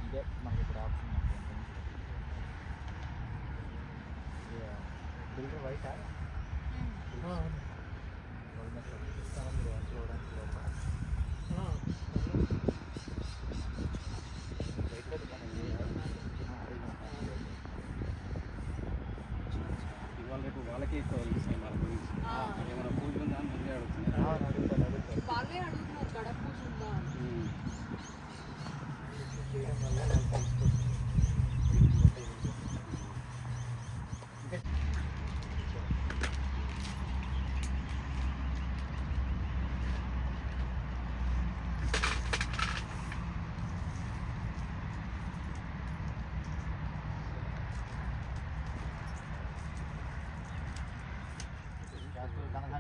ఇదే మనకి ఇప్పుడు ఆప్షన్ ఫిల్టర్ వైటా ఇస్తాను మీరు చూడడానికి లోపల ఇవాళ రేపు వాళ్ళకే ఎక్కువ ఇస్తాయి వాళ్ళ గురించి ఏమైనా పూజ ఉందా అని ముందే అడుగుతున్నారు. వాళ్ళే అడుగుతున్నారు గడ పూజ ఉందా చేయడం వల్ల వాళ్ళు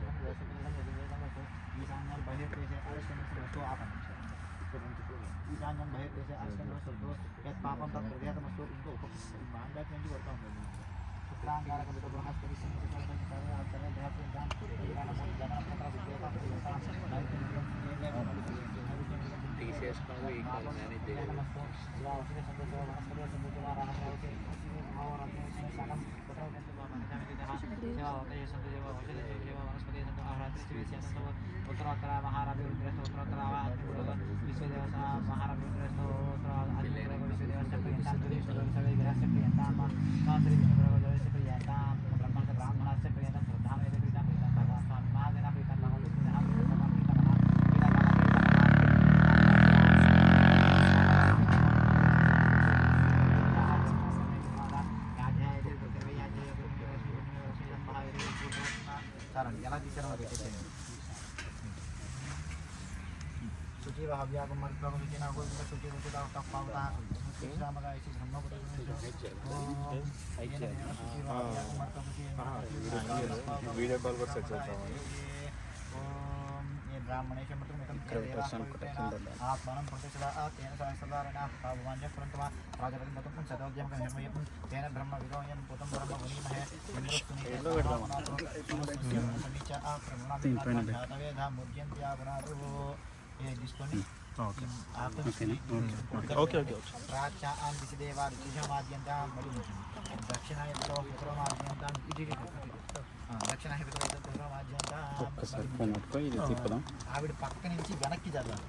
తెలుసుకోవచ్చు. ईशान्यं बहिर्देशे अरष्टमस्तु आपन्नम् ईशान्यं बहिर्देशे अरष्टमस्तु यत् पापं तत् प्रदेशमस्तु इनको मांडक्यं वर्ता ఉంటుంది ఉత్తరాంగారక బిడ్డ బృహస్పతి తీసేసుకోవాలి ఈ కాలం మేనేజ్ उत्तरोत्तर महाराभिवृद्धिरस्तु उत्तरोत्तर विश्वदेव महाराभिवृद्धिरस्तु विश्वदेवस्य प्रियन्तां ग्रहस्य प्रियन्तां श्री विष्णुदेवस्य प्रियन्तां ब्रह्मस्य ब्राह्मणस्य प्रियन्तां श्रद्धामेव प्रीतां प्रीतां भगवान् स्वामी महादेव प्रीतां भगवती ఎలా తీసారో పెట్టేసేయండి శుచి హవ్యాగం మర్గం విజయనా గోవింద శుచి రుచి తప్పవుతా శ్రీరామగా ఇసి బ్రహ్మపుత్ర వీడియో కాల్ కూడా సెట్ చేస్తామని ब्राह्मणेश आत्मानं प्रतिष्ठा तेन सहस्रधारेण भगवान् प्रणतमा राजपतिं मतुं सदोद्यमकं निर्मयं तेन ब्रह्मविदोयं पुतं ब्रह्म वनीमहे समीच आक्रमणावेधा मुर्जन्त्या पुनादु ये जिसकोनी ఓకే प्राच्या आं दिशदेवा ऋषिमाद्यन्तां मलिमुखं दक्षिणाय पुरोमाद्यन्तां दक्षिणाय पुरोमाद्यन्तां ఆవిడ పక్క నుంచి వెనక్కి చదవాలి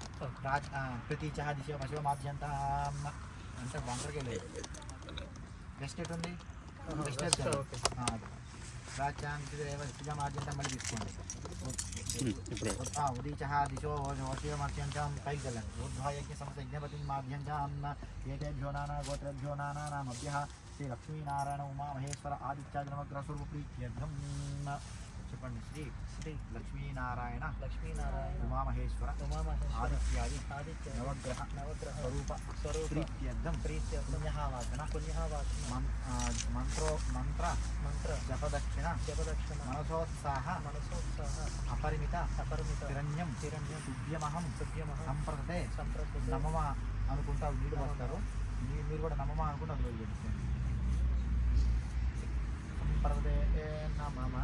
ప్రతి చహా దిశ పశుమాద్యంత అంటే వంకరకే లేదు బెస్ట్ ఎటుంది బెస్ట్ రాజ్యాంగమాద్యంతం మళ్ళీ తీసుకోండి ఉదీచ దిశో వశివమర్చ్యంతం పైకి వెళ్ళండి ఊర్ధ్వయజ్ఞ సమస్త యజ్ఞపతి మాధ్యంతం ఏకేభ్యో నానా గోత్రేభ్యో నానామభ్య శ్రీ లక్ష్మీనారాయణ ఉమామహేశ్వర ఆదిత్యాగ్రమగ్ర స్వరూప ప్రీత్యర్థం చెప్పండి శ్రీ శ్రీ లక్ష్మీనారాయణ ఉమామహేశ్వర ఆదిత్యాది నవగ్రహ స్వరూప ప్రీత్యర్థం పుణ్యవాచన మంత్ర జపదక్షిణ మనసోత్సాహ అపరిమిత హిరణ్యం శుభ్యమహం సంప్రదే నమమ అనుకుంటా నీళ్ళు వస్తారు మీరు కూడా నమమ అనుకుంటే అందులో చెప్తుంది సంప్రదే నమమ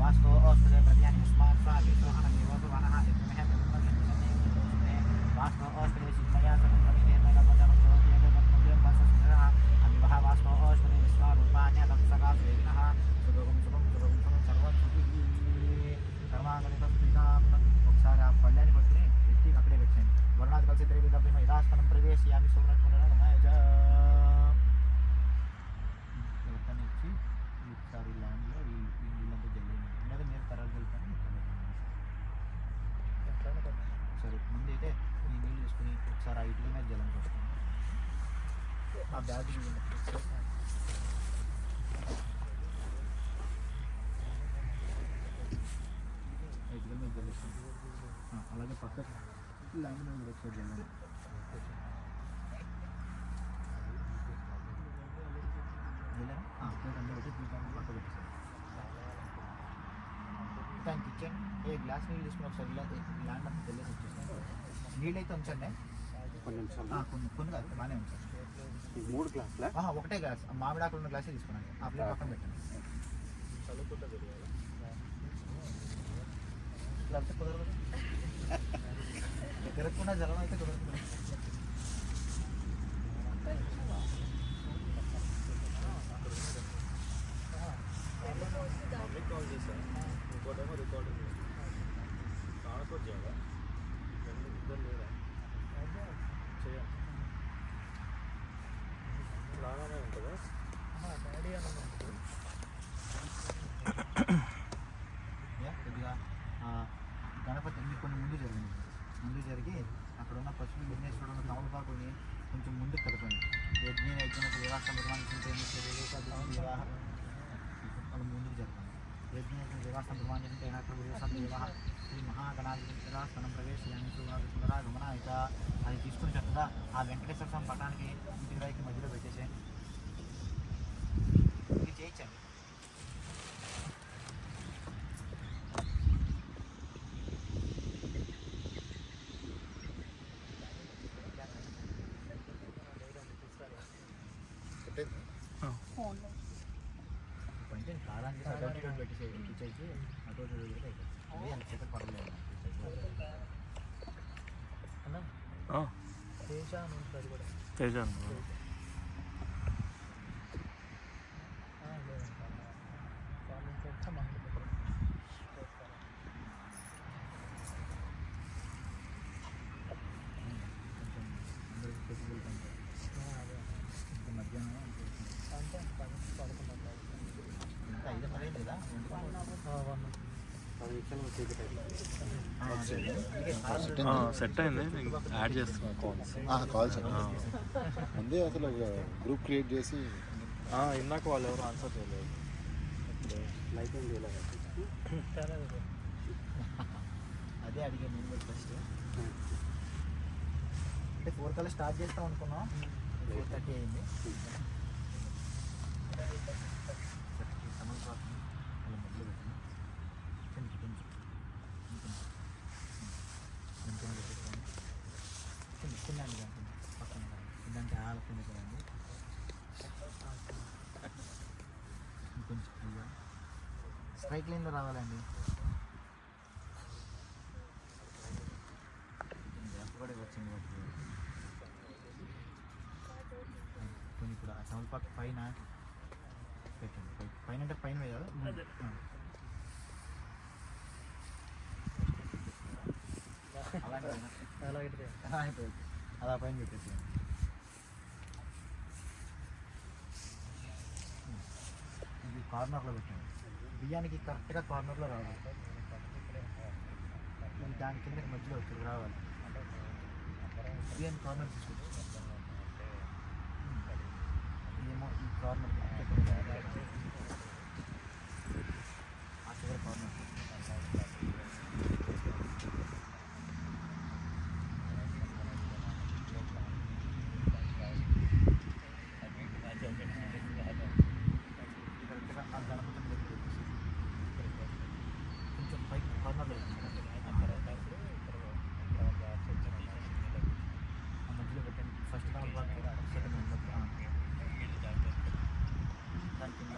वास्तव औषधे प्रत्यानि उस्मान् स्वादित्वहनमेवोपवनः इत्यमेह वास्तव औषधे सिद्धया समन्वयेन वंशसुधरः अमिवः वास्तव औषधे विश्वारूपाण्य तत्सकाशेनः सुभगं सर्वं सुखी सर्वांगलितं प्रीताम् ఒకసారి ఆ పళ్ళని పట్టుకుని ఎత్తి అక్కడే పెట్టండి వర్ణాది కలిసి తిరిగి డబ్బు యథాస్థానం ప్రవేశయామి సౌరక్షణ ఇచ్చి ఒకసారి ల్యాండ్లో ఈ నీళ్ళంతా జల్లేని మీద మీరు కర్రలు వెళ్తాను సరే ముందైతే ఈ నీళ్ళు తీసుకుని ఒకసారి ఆ ఇడ్లీ మీద జలం పోస్తాను ఆ బ్యాగ్ ఇడ్లీ మీద జల్లేస్తాను అలాగే పక్కకు ల్యాండ్ మీద కూడా ఒకసారి జల్లండి దానికి ఇచ్చాను ఏ గ్లాస్ నీళ్ళు తీసుకుని ఒకసారి ల్యాండ్ అంతా తెలియదు వచ్చేస్తాను నీళ్ళు అయితే ఉంచండి కొన్ని కాదు బాగానే ఉంచండి 3 గ్లాసులా ఒకటే గ్లాస్ మామిడాకులు ఉన్న గ్లాసే తీసుకున్నాను ఆ ప్లేట్ పక్కన పెట్టండి ఇట్లా అంటే కుదరదు. తిరగకుండా జలం అయితే కుదరదు. కాల్ చేశాను, ఇంకోటేమో రికార్డింగ్ ట్రాన్స్ఫర్ చేయాలా, రెండు ఇద్దరు లేదా చేయాలి. లాగానే ఉంటుందా? కొద్దిగా గణపతి అన్ని కొన్ని ముందు జరిగి అక్కడ ఉన్న పశువులు విఘ్నేశ్వరుడు ఉన్న తమలపాకుని కొంచెం ముందుకు కలపండి. యజ్ఞ వివాహ నిర్మాణించే వివాహ వాళ్ళు ముందుకు జరపండి. యజ్ఞ వివాహ నిర్మాణించే వివాహ శ్రీ మహాగణాధిపతిగా స్థనం ప్రవేశాన్ని సుందరాగమన ఇక అది తీసుకుని చక్కగా ఆ వెంకటేశ్వర స్వామి పటానికి ఇంటికి రాయికి మధ్యలో పెట్టేసే ఇది చేయించండి. కొంచెం కాలానికి అటు పెట్టేసేది కిచెన్కి అటు అంత చేత పడలేదు. చేశాను. మధ్యాహ్నం ఐదు పడేది లేదా సెట్ అయింది. యాడ్ చేస్తున్నా కాల్స్ అందే అసలు గ్రూప్ క్రియేట్ చేసి ఇందాక వాళ్ళు ఎవరు ఆన్సర్ చేయలేదు. లైక్ ఏం చేయలేదు. అదే అడిగాను నేను కూడా ఫస్ట్. అంటే 4 కల్లా స్టార్ట్ చేస్తాం అనుకున్నాం, 4:30 అయింది. తమలపాకుని అలా మొదలు పెట్టండి. కొంచెం చిన్నాను దాంట్లో పక్కన దాంట్లో ఆలకుండా కదండి. ఇంకొంచెం అయ్యా స్ట్రైక్ లైన్లో రావాలండి. కూడా వచ్చింది వాటికి కొన్ని ఇప్పుడు ఆ తమలపాకు పైన పెట్టండి. పైన అంటే పైన వేయాలి. అలా పైన పెట్టేసి ఇది కార్నర్లో పెట్టండి. బియ్యానికి కరెక్ట్గా కార్నర్లో రావాలి. ఇది దాని కిందకి మధ్యలో వచ్చి రావాలి. బియ్యాన్ని కార్నర్ తీసుకొచ్చి ఏమో ఈ కార్నర్ ఆ చివరి కార్నర్ కరెక్ట్గా ఆ గణపతిని పెట్టి కొంచెం పైకి కార్నర్లో మధ్యలో పెట్టండి. ఫస్ట్ తమలపాకు, సెకండ్ దాని కింద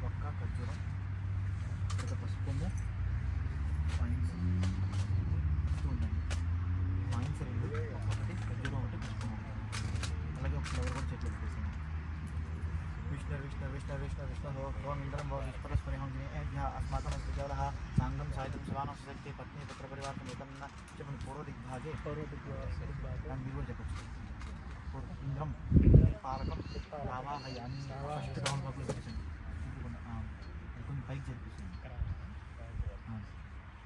ఒక్క ఖర్జూరం, ఒక పసుపు కొమ్ము, పాయింట్స్ ఉండండి. పాయింట్స్ రెండు, ఒకటి ఖర్జూరం, ఒకటి పసుపు కొమ్ము. అలాగే ఒక ఫ్లవర్ కూడా చెట్లు పెట్టేసాను. విష్ణు విష్ణు విష్ణు విష్ణు విష్ణు ఓం ఇంద్రం ఓం విష్పరస్పరిహంజనే అస్మాకం విద్యాలः సాంగం సాయుధం శివానం సుశక్తి పత్ని పుత్ర పరివారం ఏతన్న చెప్పండి. పూర్వదిగ్భాగే దాన్ని మీరు కూడా చెప్పచ్చు. ఇంద్రం పాలకం ఆవాహయామి. ఫస్ట్ రౌండ్ లోపల పెట్టేసండి. కొంచెం పైకి చేర్పిస్తుంది.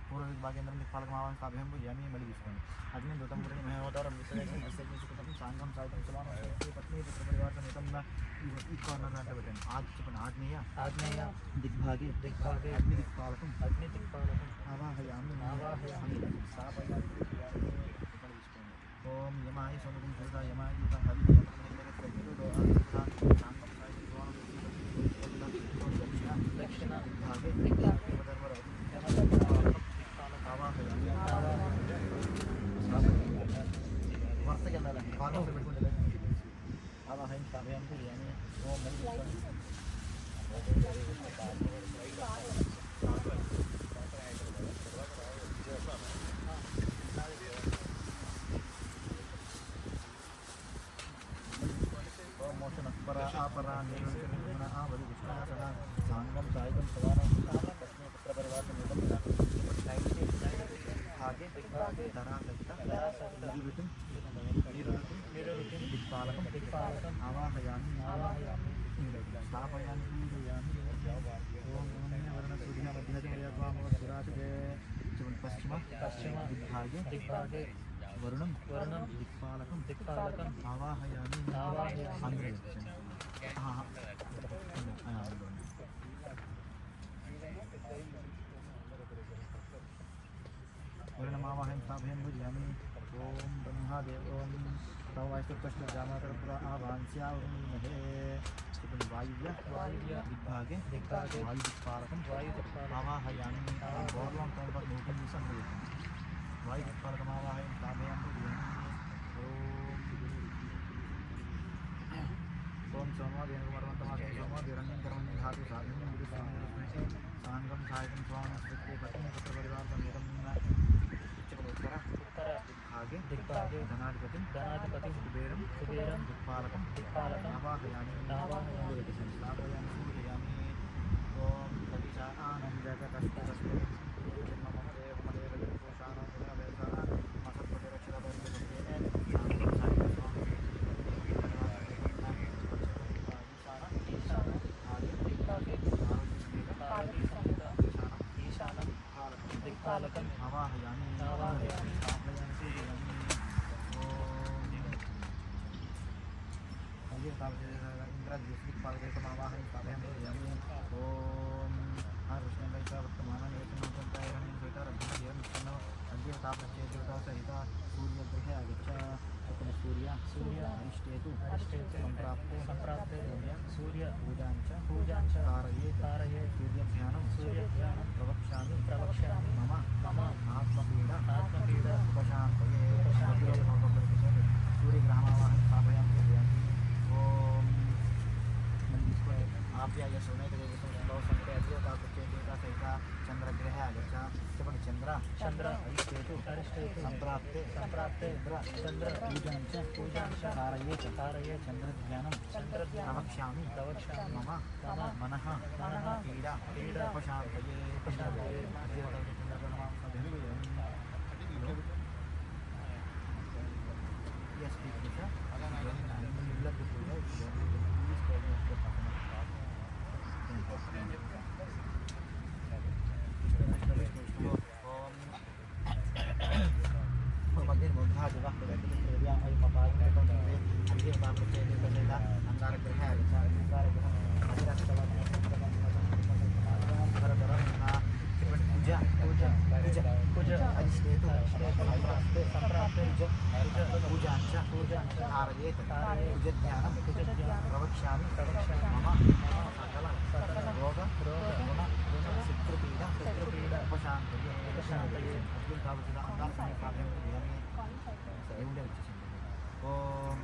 పూర్వదిగ్భాగేంద్రం దిక్పాలకం ఆవాహన అభయం యామి మళ్ళీ తీసుకోండి. అగ్ని ధృతం గురించి మహోదరం విశ్లేషించుకుంటాం. సాంగం సాయుధం శివానం సుశక్తి పత్ని పుత్ర పరివారం ఏతన్న ఈ కార్నర్ అంటే పెట్టండి. చెప్పండి. ఆగ్నేయ దిగ్భాగే అగ్ని దిక్పాలకం ఆవాహయామి. స్థాపయామి. తీసుకోండి. ओम यमाय सोमकुं सुरता यमाय दूतं हविः दक्षिण भागे आवाहन स्थापयामि यानि ओम मोशन अपरा अपरा निर्गुण आवरि विष्णासना सांगम सायकम सवानं सामं तस्मै पुत्र परिवार निगम आगे धरा सहित निरुतिं दिक्पालकं आवाहयामि स्थापयामि पूजयामि ओम वर्णसूर्यः मध्यमयत्वामवसुरासुरे पश्चिम दिग्भागे वरुणं दिक्पालकं आवाहयामि वर्णमावाहं स्थापयामि पूजयामि ओम ब्रह्मादेव ओम तवास्तुष्टजामातरपुरा आवांस्यावरुणीमहे वायुव्य दिग्भागे वायुदिक्पालकं आवाहयामि गौरवं तव नूतनं संभवति वायुदिक्पालकमावाहयामि स्थापयामि पूजयामि ओम सोमवादेवरवन्तमासे सोमवादिरण्यं कर्मण्यं धातु साधनं विदुस्वामिरस्मै साङ्गं सायकं स्वामस्कृत्ये पत्नी पुत्रपरिवारसमेतं उत्तर दिग्भागे धनाधिपतिं कुबेरं दिक्पालकं आवाहयामि स्थापयामि पूजयामि ओम सविता आनन्दजगतस्तस्मै दिक्पालकं आवाहयामि इंद्रदिक्पालकमावाहयामि स्थापयामि ओम सहित सूर्यगृहे आगच्छ सूर्य अरिष्टेतु संप्राप्ते सूर्य पूजाञ्च कारये सूर्यध्यानं प्रवक्ष्यामि मम आत्मपीडा उपशान्तये सूर्यग्रहमावाहयामि स्थापयामि ओम आप्याय सोमेतदेवतो संकटे अद्योता देवता सहित चंद्रग्रहे आगच्छ चंद्र अरिष्टेतु संप्राप्ते चंद्र पूजाञ्च कारये चंद्रध्यानं प्रवक्ष्यामि मम मनः पीडा उपशान्तये प्रवक्ष्यामि मम सकल रोग शत्रुपीडा उपशान्तये ओम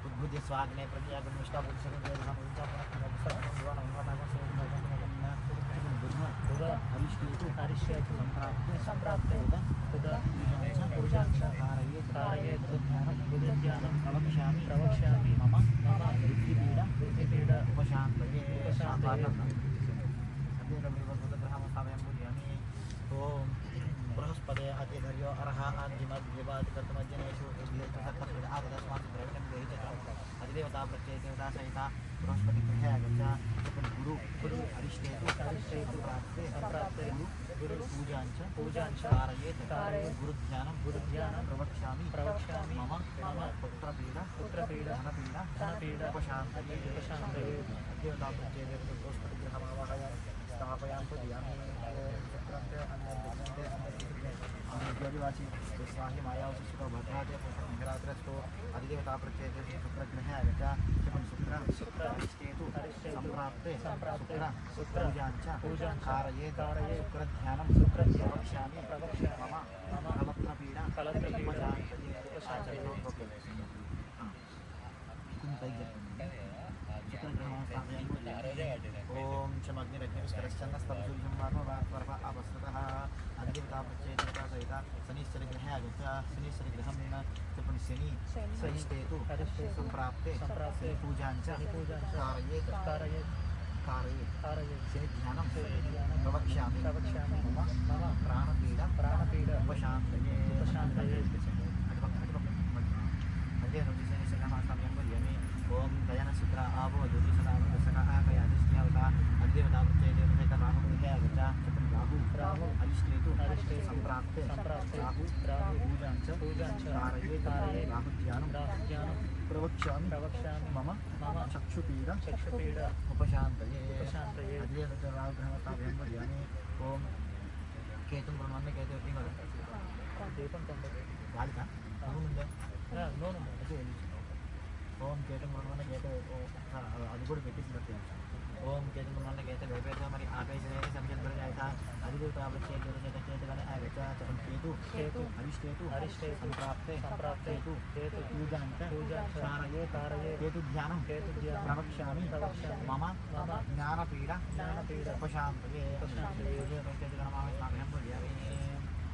उद्बुद्ध स्वाग्ने प्रज्ञागमिष्टा अरिष्टेतु संप्राप्ते पूजाञ्च कारये बुद्धध्यानं प्रवक्ष्यामि मम बुद्धिपीडा उपशान्तये ओम बृहस्पते अतिधर्यो अर्ह आद्यमद्यवाद कर्तमज्जनेषु अधिदेवता प्रत्ययदेवता सहित बृहस्पति गृहे आगच्छ गुरु अरिष्टेतु संप्राप्ते गुरु पूजाञ्च कारयेत् गुरुध्यानं प्रवक्ष्यामि मम पुत्रपीडा धनपीडा उपशान्तये अधिदेवता प्रत्ययदेवता बृहस्पति गृहमावाहयामि स्थापयामि पूजयामि शुक्रन्ते ज्योतिवासी स्वाहि मायावशिष्टो भद्राते पुष्पनिरात्रस्तो अधिदेवता प्रत्येते शुक्रग्रहे आगता शुक्रेतु सम्प्राप्ते शुक्र पूजाञ्च कारयेत् शुक्रध्यानं प्रवक्ष्यामि मम कलत्रपीडा ओम चमग्निरग्निस्करश्चन्नस्तवसूर्यं अपस्ततः अधिदेवताप्रत्येता सहित शनिश्चरग्रहे आगत्य शनिश्चरग्रहं शनि सहिष्ठेतु सम्प्राप्ते पूजाञ्च कारयेत् शनिध्यानं प्रवक्ष्यामि मम प्राणपीडा उपशान्तये ओम दयान शुक्र आवो ज्योतिषदा दशका आकयादिष्ठ्यावता अद्यवता प्रत्येते राहुग्रहे आगता राहु अरिष्टेतु सम्प्राप्ते राहु पूजाञ्च कारयेत् राहुध्यानं प्रवक्ष्यामि मम चक्षुपीडा उपशान्तये अद्यवता राहुग्रहमताभ्यं वदामि ओम केतुं ब्रह्मण्य केतु बालिका ओम केतु मन गीत అది కూడా పెట్టించినట్టు ఓం కేతు మన గీత వేపేత మరి ఆపేసే సంజల్ బడి అయితా అది కూడా అవశ్య చేతగానే ఆగచ్చ తపం కేతు అరిష్టేతు సంప్రాప్తే కేతు పూజాంచ కారయే కేతు ధ్యానం ప్రవక్ష్యామి మమ జ్ఞానపీడ ఉపశాంతయే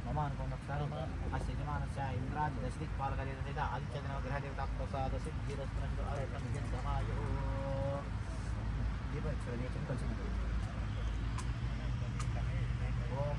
मम अनुपमक्षामि अस्य यजमानस्य इन्द्रादिदशदिक्पालकदेवसहित आदित्यजनग्रहदेवता प्रसादसिद्धिरस्त्रमायुः दीपक्षरलेखं कल्चि ओम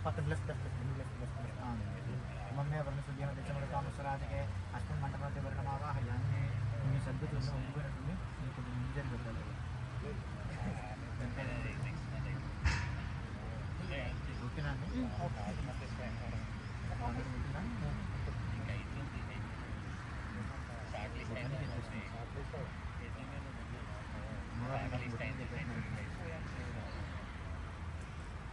पक्कन प्लस मम्मी वर्ण सुद्धियां तेचमल कामसराजके अस्मिन् मंडपमध्ये वर्णमावाहयामि मी सद्गुरुं उद्गुणं మీకు ముంజర్ పెట్టాలి ఓకేనా అండి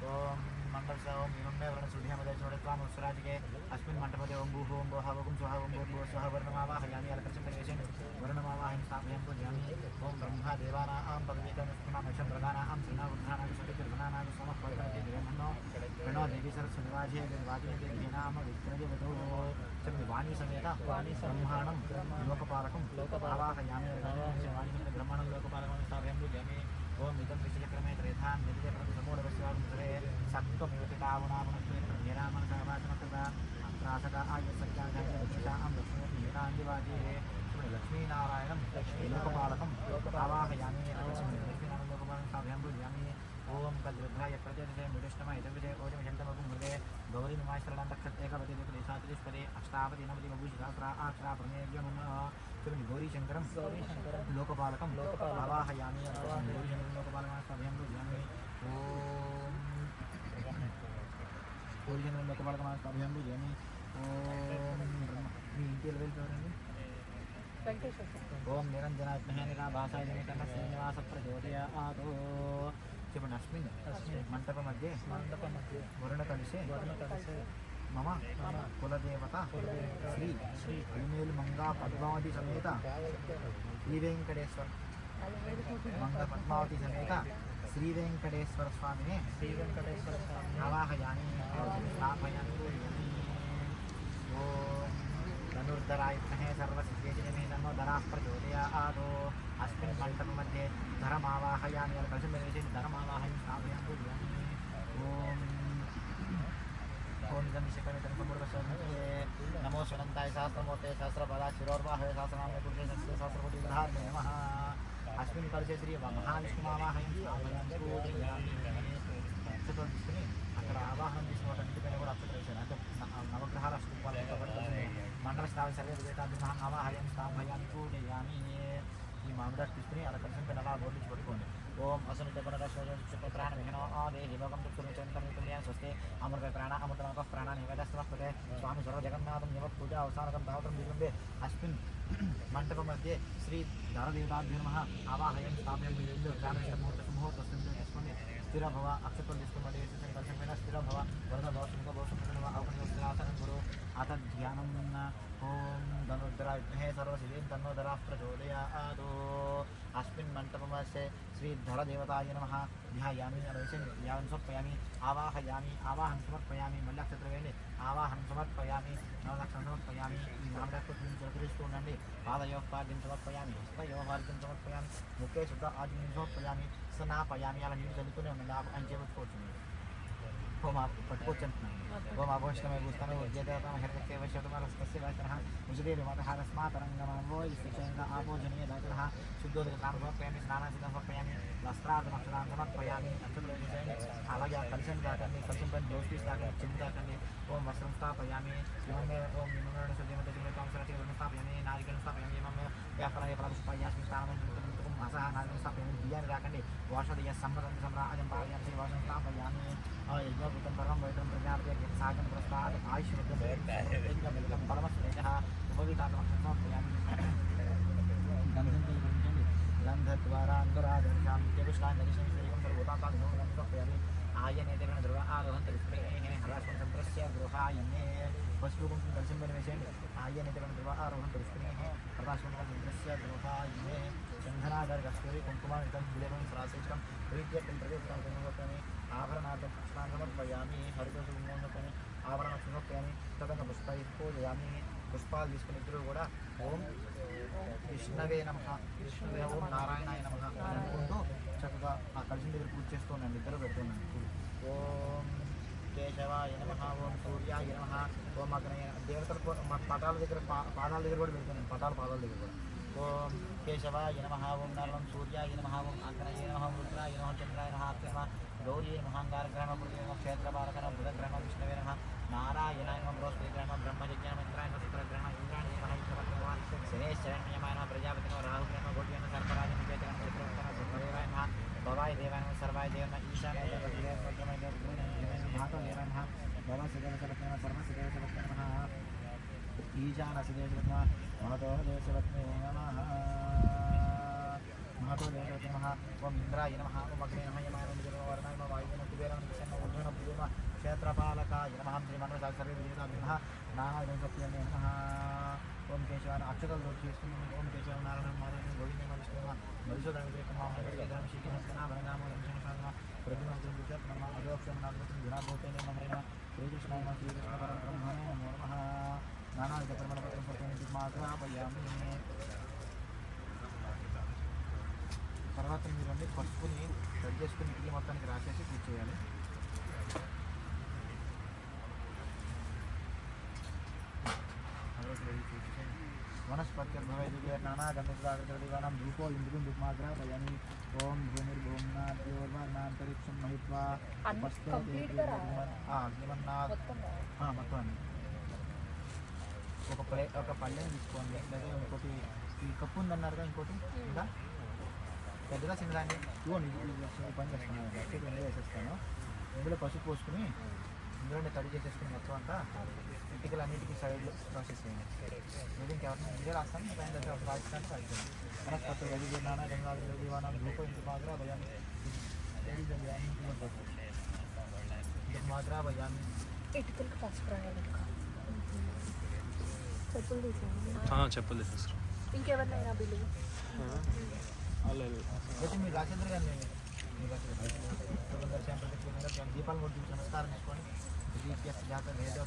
ओम मंगल से ओम इनुन्ने वर्ण सुधिया मदे छोड़े काम स्वराज के अस्मिन् मंडपते ओम भूः ओम भोः ओम स्वाहा ओम भूर्भुवः स्वाहा वर्णमावाहयामि अलकर्षं परिवेशेन वर्णमावाहं स्थापयामि पूजयामि ओम ब्रह्मा देवानां पवित्रमस्कुनामशं प्रदानां श्रीनावुद्धानां सतिर्गणानां समः पवित्रते ब्रह्मणो गणो देवी सरस्वतीवाजे देवादिने देवीनां विक्रयवतो वाणी समेत ब्रह्माणं लोकपालकं आवाहयामि वाणी ब्रह्माणं लोकपालकं स्थापयामि पूजयामि ओम इदं विषयक्रमे त्रेधान् नित्य प्रथमोडवस्वागं सरे सत्त्वमिवतितावनामनस्ते निरामनसहवाचनतदा प्रातका आयसत्यागायक्षां लक्ष्मीनान्दिवाजे लक्ष्मीनारायणं लोकपालकं आवाहयामि लक्ष्मीनारायणं लोकपालकं स्थापयामि पूजयामि ओम कद्रुद्धाय प्रत्येते मुदिष्टमय इदविदे ओजमयन्तमगुं मृगे गौरीनिमाश्रलं तक्षत् एकवति देवदेशातिष्पदे अष्टावति नवति बभूषितास्रा आश्रा प्रमेयं गौरी शंकरं लोकपालकं आवाहयामि गौरी शंकरं लोकपालकं स्थापयामि पूजयामि ओम गौरी शंकरं लोकपालकं स्थापयामि पूजयामि ओम మీ ఇంటి లెవెల్ ఎవరండి ओम निरंजनात्महे निराभासाय निमित्तः श्रीनिवास प्रचोदयातो చెప్పండి అస్మిన్ మంటప మధ్య వరుణకలిసే మమ కులదేవత శ్రీ అలిమేలు మంగా పద్మావతి సమేత శ్రీ వెంకటేశ్వర మంగ పద్మావతి సమేత శ్రీ వెంకటేశ్వర స్వామినే ఆవాహయామి స్థాపయామి ఓం धनुर्धरायुक्तहे सर्वसिद्धेजमे नमो धराः प्रचोदयातो अस्मिन् मण्डपमध्ये धरमावाहयामि कलशनिवेशे धरमावाहयामि स्थापयामि पूजयामि ओम इदं विषयकमितं नमो स्वनन्ताय सहस्रमूर्ते सहस्रपदा शिरोर्वाहय सहस्रनाम्ने पुरुषे सहस्रकोटिग्रहार्थे नमः अस्मिन् कलशे श्री महाविष्णुमावाहयं पूजयामि అక్షతలు తీసుకుని అక్కడ ఆవాహనం చేసిన వాటన్నిటిపైన కూడా అక్షతలు వేశారు. అంటే నవగ్రహాల స్థూపాలు మండల స్థాయి సర్వేతాన్ని ఆవాహయం స్థాపయాన్ని పూజయామి. ఈ మామిడాకు తీసుకుని అలా కలిసి పైన అలా బోర్డించి పట్టుకోండి. ఓం అసలు ప్రాణ విహనో దేహి లోకం చుట్టుకుంటే స్వస్తే అమృత ప్రాణ అమృత ప్రాణ నివేదస్తమస్తే స్వామి సర్వ జగన్నాథం నివ పూజ అవసానకం దావతం విలుంబే అస్మిన్ మంటప మధ్య శ్రీ ధరదేవతాభ్యో నమః ఆవాహయం స్థాపయం ముహూర్త వేసుకోండి. స్థిర భవ అక్షతలు తీసుకోండి. కలిసి పైన స్థిర భవ వరద భవ శుభ భవ శుభ అవకాశం గురు అత ధ్యానం ఓం ధనుర్ధరా విద్మహే సర్వసిద్ధిం తన్నో ధరాః ప్రచోదయాత్. अस्मिन् मण्डपमस्य श्रीधरदेवताय नमः ध्यायामि ध्यानं समर्पयामि आवाहयामि आवाहनं समर्पयामि मल्लक्षत्रवेणि आवाहनं समर्पयामि नवलक्षं समर्पयामि. ఈ నామడాకు జలకరిస్తూ ఉండండి. పాదయోః పాద్యం సమర్పయామి హస్తయోః అర్ఘ్యం సమర్పయామి ముఖే శుద్ధ ఆజ్ఞం సమర్పయామి స్నాపయామి. అలా నీళ్ళు చల్లుతూనే ఉండండి. ఆయన చేపట్టుకోవచ్చు. ఓం పట్టుకోవచ్చు అంటున్నాను. ఓం అభోష్టమే భూస్తాను ఉద్యదేవత హరికేవశతమరస్కస్య వాచనః ముజుదేవమాతహారస్మాతరంగమో ఇష్టిచైన ఆపోజనీయ దాతః శుద్ధోదకాన్ని సమర్పయామి స్నానాసిద్ధం సమర్పయామి వస్త్రార్థమక్షరాన్ని సమర్పయామి. అక్షతలు వేసేయండి. అలాగే కలిసం దాకండి. కలిసం పైన బ్లౌజ్ పీస్ దాకండి. చెంబు దాకండి. ఓం వస్త్రం స్థాపయామి ఇమమే ఓం నిమగణ శుద్ధిమతం స్థాపయామి నారికలను స్థాపయామి ఇమమే వ్యాపార ఫలపుష్పయాస్మి స్థానం అసహ నారికలను స్థాపయామి. బియ్యాన్ని రాకండి. వాషదయ సమ్మతం సమ్రాజం పారయామి వాషం స్థాపయామి. యజ్ఞోపృతం పరమం వైతం ప్రజాపతి సాగం ప్రస్తాద్ ఆయుష్యవృద్ధం ఏకమికం పరమస్నేహ ఉపవితాత్మక్షం సమర్పయామి. గంధం తీసుకుంటండి. గంధద్వారా అంధరాజనిషాం నిత్యపుష్టాంజలిషం శ్రీకం సర్వోతాతాదిగం సమర్పయామి. ఆయనేతేన ధ్రువ ఆరోహం తెలుసుకునే హరాస్వం సంప్రస్య గృహాయనే పసుపు కుంకుమ కలిసి వేసేయండి. ఆయనేతేన ధ్రువ ఆరోహం తెలుసుకునే హరాస్వం సంప్రస్య గృహాయనే చందనాగర్ కస్తూరి కుంకుమానితం విలేవం శ్రాసేష్టం ప్రీత్యర్థం ప్రదేశం ఆభరణార్థం పుష్పాన్ని సమర్పయామి. హరితోషుమోన్నపని ఆభరణ సమర్పయామి. తదంగ పుష్పై పూజయామి. పుష్పాలు తీసుకుని ఇద్దరు కూడా ఓం విష్ణవే నమః విష్ణువే ఓం నారాయణాయ నమః అనుకుంటూ చక్కగా ఆ కలిసి దగ్గర పూజ చేస్తున్నాండి. ఇద్దరు పెడుతున్నాండి. ఓం కేశవాయ నమః ఓం సూర్యాయ నమః ఓం అగ్నయ దేవతల పటాల దగ్గర పాదాల దగ్గర కూడా పెడుతున్నాను. పాదాల దగ్గర కూడా ఓం కేశవాయ నమః ఓం నరం సూర్యాయ నమః ఓం అగ్నయ నమః రుద్రాయ నమః చంద్రాయ నమః అత్యమ గౌరీ మహాంగారగ్రహణ పృథ్వీ క్షేత్రపాలకన బుధగ్రహణ విష్ణవే నమః నారాయణాయ నమః బృహస్పతిగ్రహణ బ్రహ్మయజ్ఞాయ శుక్రగ్రహణ ఇంద్రాయ నమః శనేశ్వరణ్యమాయ నమః ప్రజాపతి నమః రాహుగ్రహణ గోడ్యన సర్పరాజ నికేతన చైత్రవత్తన బ్రహ్మదేవాయ నమః భవాయ దేవాయ నమః సర్వాయ దేవ నమః ఈశానాయ దేవాయ వజ్రమయ దేవాయ మహాదేవాయ నమః భవసిదేవ సర్వజ్ఞ సర్వసిదేవ సర్వజ్ఞ నమః ఈశానసిదేవ సర్వజ్ఞ మహతో దేవసర్వజ్ఞ నమః महतो देवते नमः ओम इंद्राय नमः ओम अग्ने नमः यमाय नमः वर्णाय नमः वायुवे नमः कुबेराय नमः विष्णु उद्धव पूर्व क्षेत्रपालकाय नमः श्रीमन्त्र सर्वे देवताभ्यो नमः नारायण सत्यं नमः ओम केशवाय अक्षतल दोषेस्तु ओम केशव नारायण माधव गोविंद नमः विष्णु नमः मधुसूदन विक्रम महादेव श्रीकृष्ण नाम नाम नमः प्रद्युम्न गुरुदेव नमः अजोक्षम नाम गुणाभूते नमः श्रीकृष्ण नमः श्रीकृष्ण परम ब्रह्मणे नमो नमः नानाविध परमपत्रं प्रत्येकं मात्रापयामि. తర్వాత మీరు అన్ని పసుపుని కట్ చేసుకుని ఇడ్లీ మొత్తానికి రాసేసి పూజ చేయాలి. వనస్పత్యర్భవైదికే నానాగంధుదాగృతదివానాం ధూపో ఇంద్రుం ధూపమాగ్రాపయామి. ఓం భూమిర్భూమ్నాద్యోర్వర్ణాంతరిక్షం మహిత్వా అగ్నిమన్నాథ్ మొత్తం ఒక పళ్ళెని తీసుకోండి. లేదా ఇంకోటి ఈ కప్పు ఉందన్నారుగా ఇంకోటి ఇంకా పెద్దగా చిన్నదాన్ని ఇవ్వండి. పని చేస్తున్నాను వేసేస్తాను. ఇందులో పసుపు పోసుకుని ఇందులోనే తడి చేసేసుకుని మొత్తం అంతా ఇంటికలు అన్నింటికి సైడ్లో ప్రాసెస్ చేయండి. మీరు ఇంకెవరిని ఇందులో రాస్తాను. పైన రాజస్థాన్ రాజధాని వనస్పతి రవినానా గంగాధర రవివానా ధూప ఇంటి మాత్ర భయాన్ని మాత్ర భయాన్ని చెప్పులు తీసేస్తారు. ఇంకెవరినైనా బిల్లు అయితే మీరు రాజేంద్ర గారిని దీపాలు కొట్టి నమస్కారం చేసుకోండి. జాతర ఏదో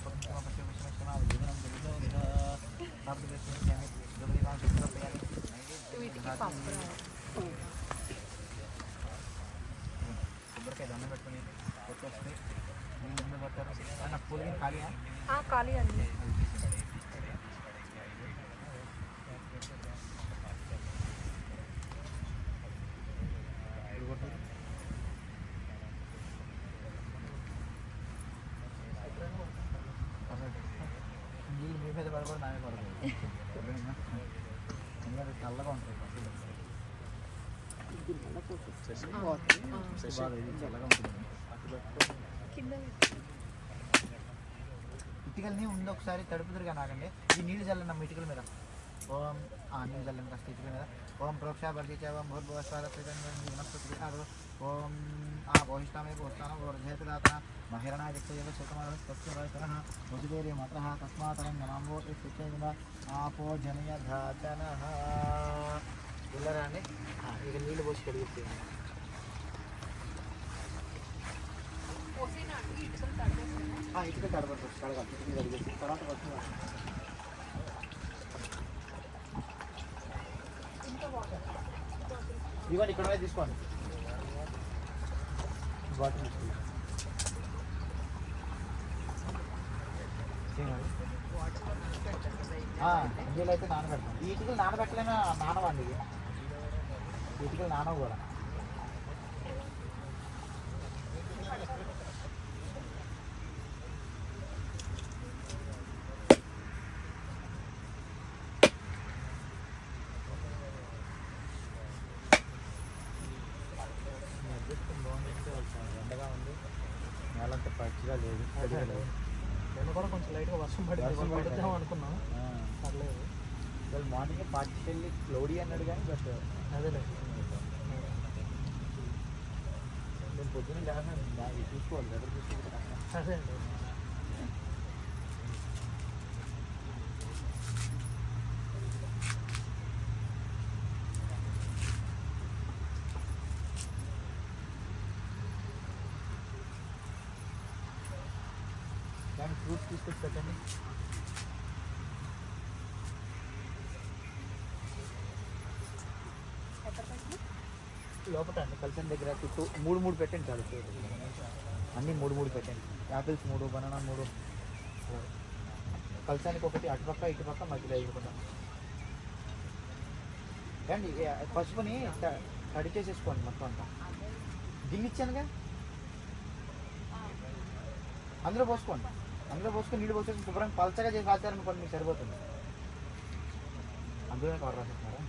కొబ్బరికాయ దండం పెట్టుకుని కొట్టేస్తే నీళ్ళు ముందు పడతారు. నాకు పూలకి ఖాళీ అండి. మీ మీద పడకూడదు, నామే పడకూడదు. ఎందుకంటే చల్లగా ఉంటుంది చల్లగా ఉంటుంది. కింద ఇటుకల్ని ముందు ఒకసారి తడుపుదురుగా నాగండి. ఈ నీళ్ళు చల్లనమ్మ ఇటుకల మీద. ఓం నీళ్ళు చల్లని కాస్త ఇటుకల మీద. ఓం ప్రోక్షాభర్తిచేవం భూర్భువస్వాదస్వనస్పతి ఓం భోయిష్టామే భూస్థానం వర్ధేతుదాతన మహిరణాయ దిక్తయేవ సుఖమానస్తత్వరాయతనః వసుదేవే మాతరః తస్మాతరం నమామో ఇత్యుక్తేన ఆపో జనయధాచనః. వెళ్ళరా అండి. ఇక నీళ్ళు పోసి కడిగిస్తాయి. పోసేనా అంటే ఇటుకలు తడిపేస్తాను. ఇటుక కడగచ్చు, కడగాలి. ఇటుక కడిగేసి తర్వాత వస్తుంది. ఇంకా వాటర్ ఇవన్నీ ఇక్కడ తీసుకోండి. బాటిల్ తీసుకోండి. ఇందులో అయితే నానబెడతాం. ఈ ఇటుకలు నానబెట్టలేనా నానవండి. ఇది ఇటుకలు నానవు కూడా. ఎండగా ఉంది, నేలంతా పచ్చిగా లేదు, పొడిగా లేదు. నిన్న కూడా కొంచెం లైట్గా వర్షం పడుద్దాం అనుకున్నాం, పర్లేదు. ఇవాళ మార్నింగ్ పార్టిషియల్లీ క్లౌడీ అన్నాడు కానీ బట్ అదేలే నేను పొద్దున్న లేకపోతే చూసుకోవాలి, వెదర్ చూసుకోవాలి. అదే అండి. కానీ ఫ్రూట్స్ తీసుకొచ్చి పెట్టండి. లోపల అండి కలిసిన దగ్గర చుట్టూ మూడు పెట్టండి చాలు. అన్నీ మూడు పెట్టండి. యాపిల్స్ 3, బనానా 3, కలిసానికి ఒకటి అటుపక్క ఇటుపక్క మధ్యలో వేయకుండా. అండి పసుపుని తడి చేసేసుకోండి మొత్తం అంతా. గిన్నె ఇచ్చానుగా అందులో పోసుకోండి. అందులో పోసుకొని నీళ్ళు పోసేసి శుభ్రంగా పలచగా చేసి ఆచారనుకోండి, మీకు సరిపోతుంది. అందులోనే కవర్ రాసేస్తున్నారా?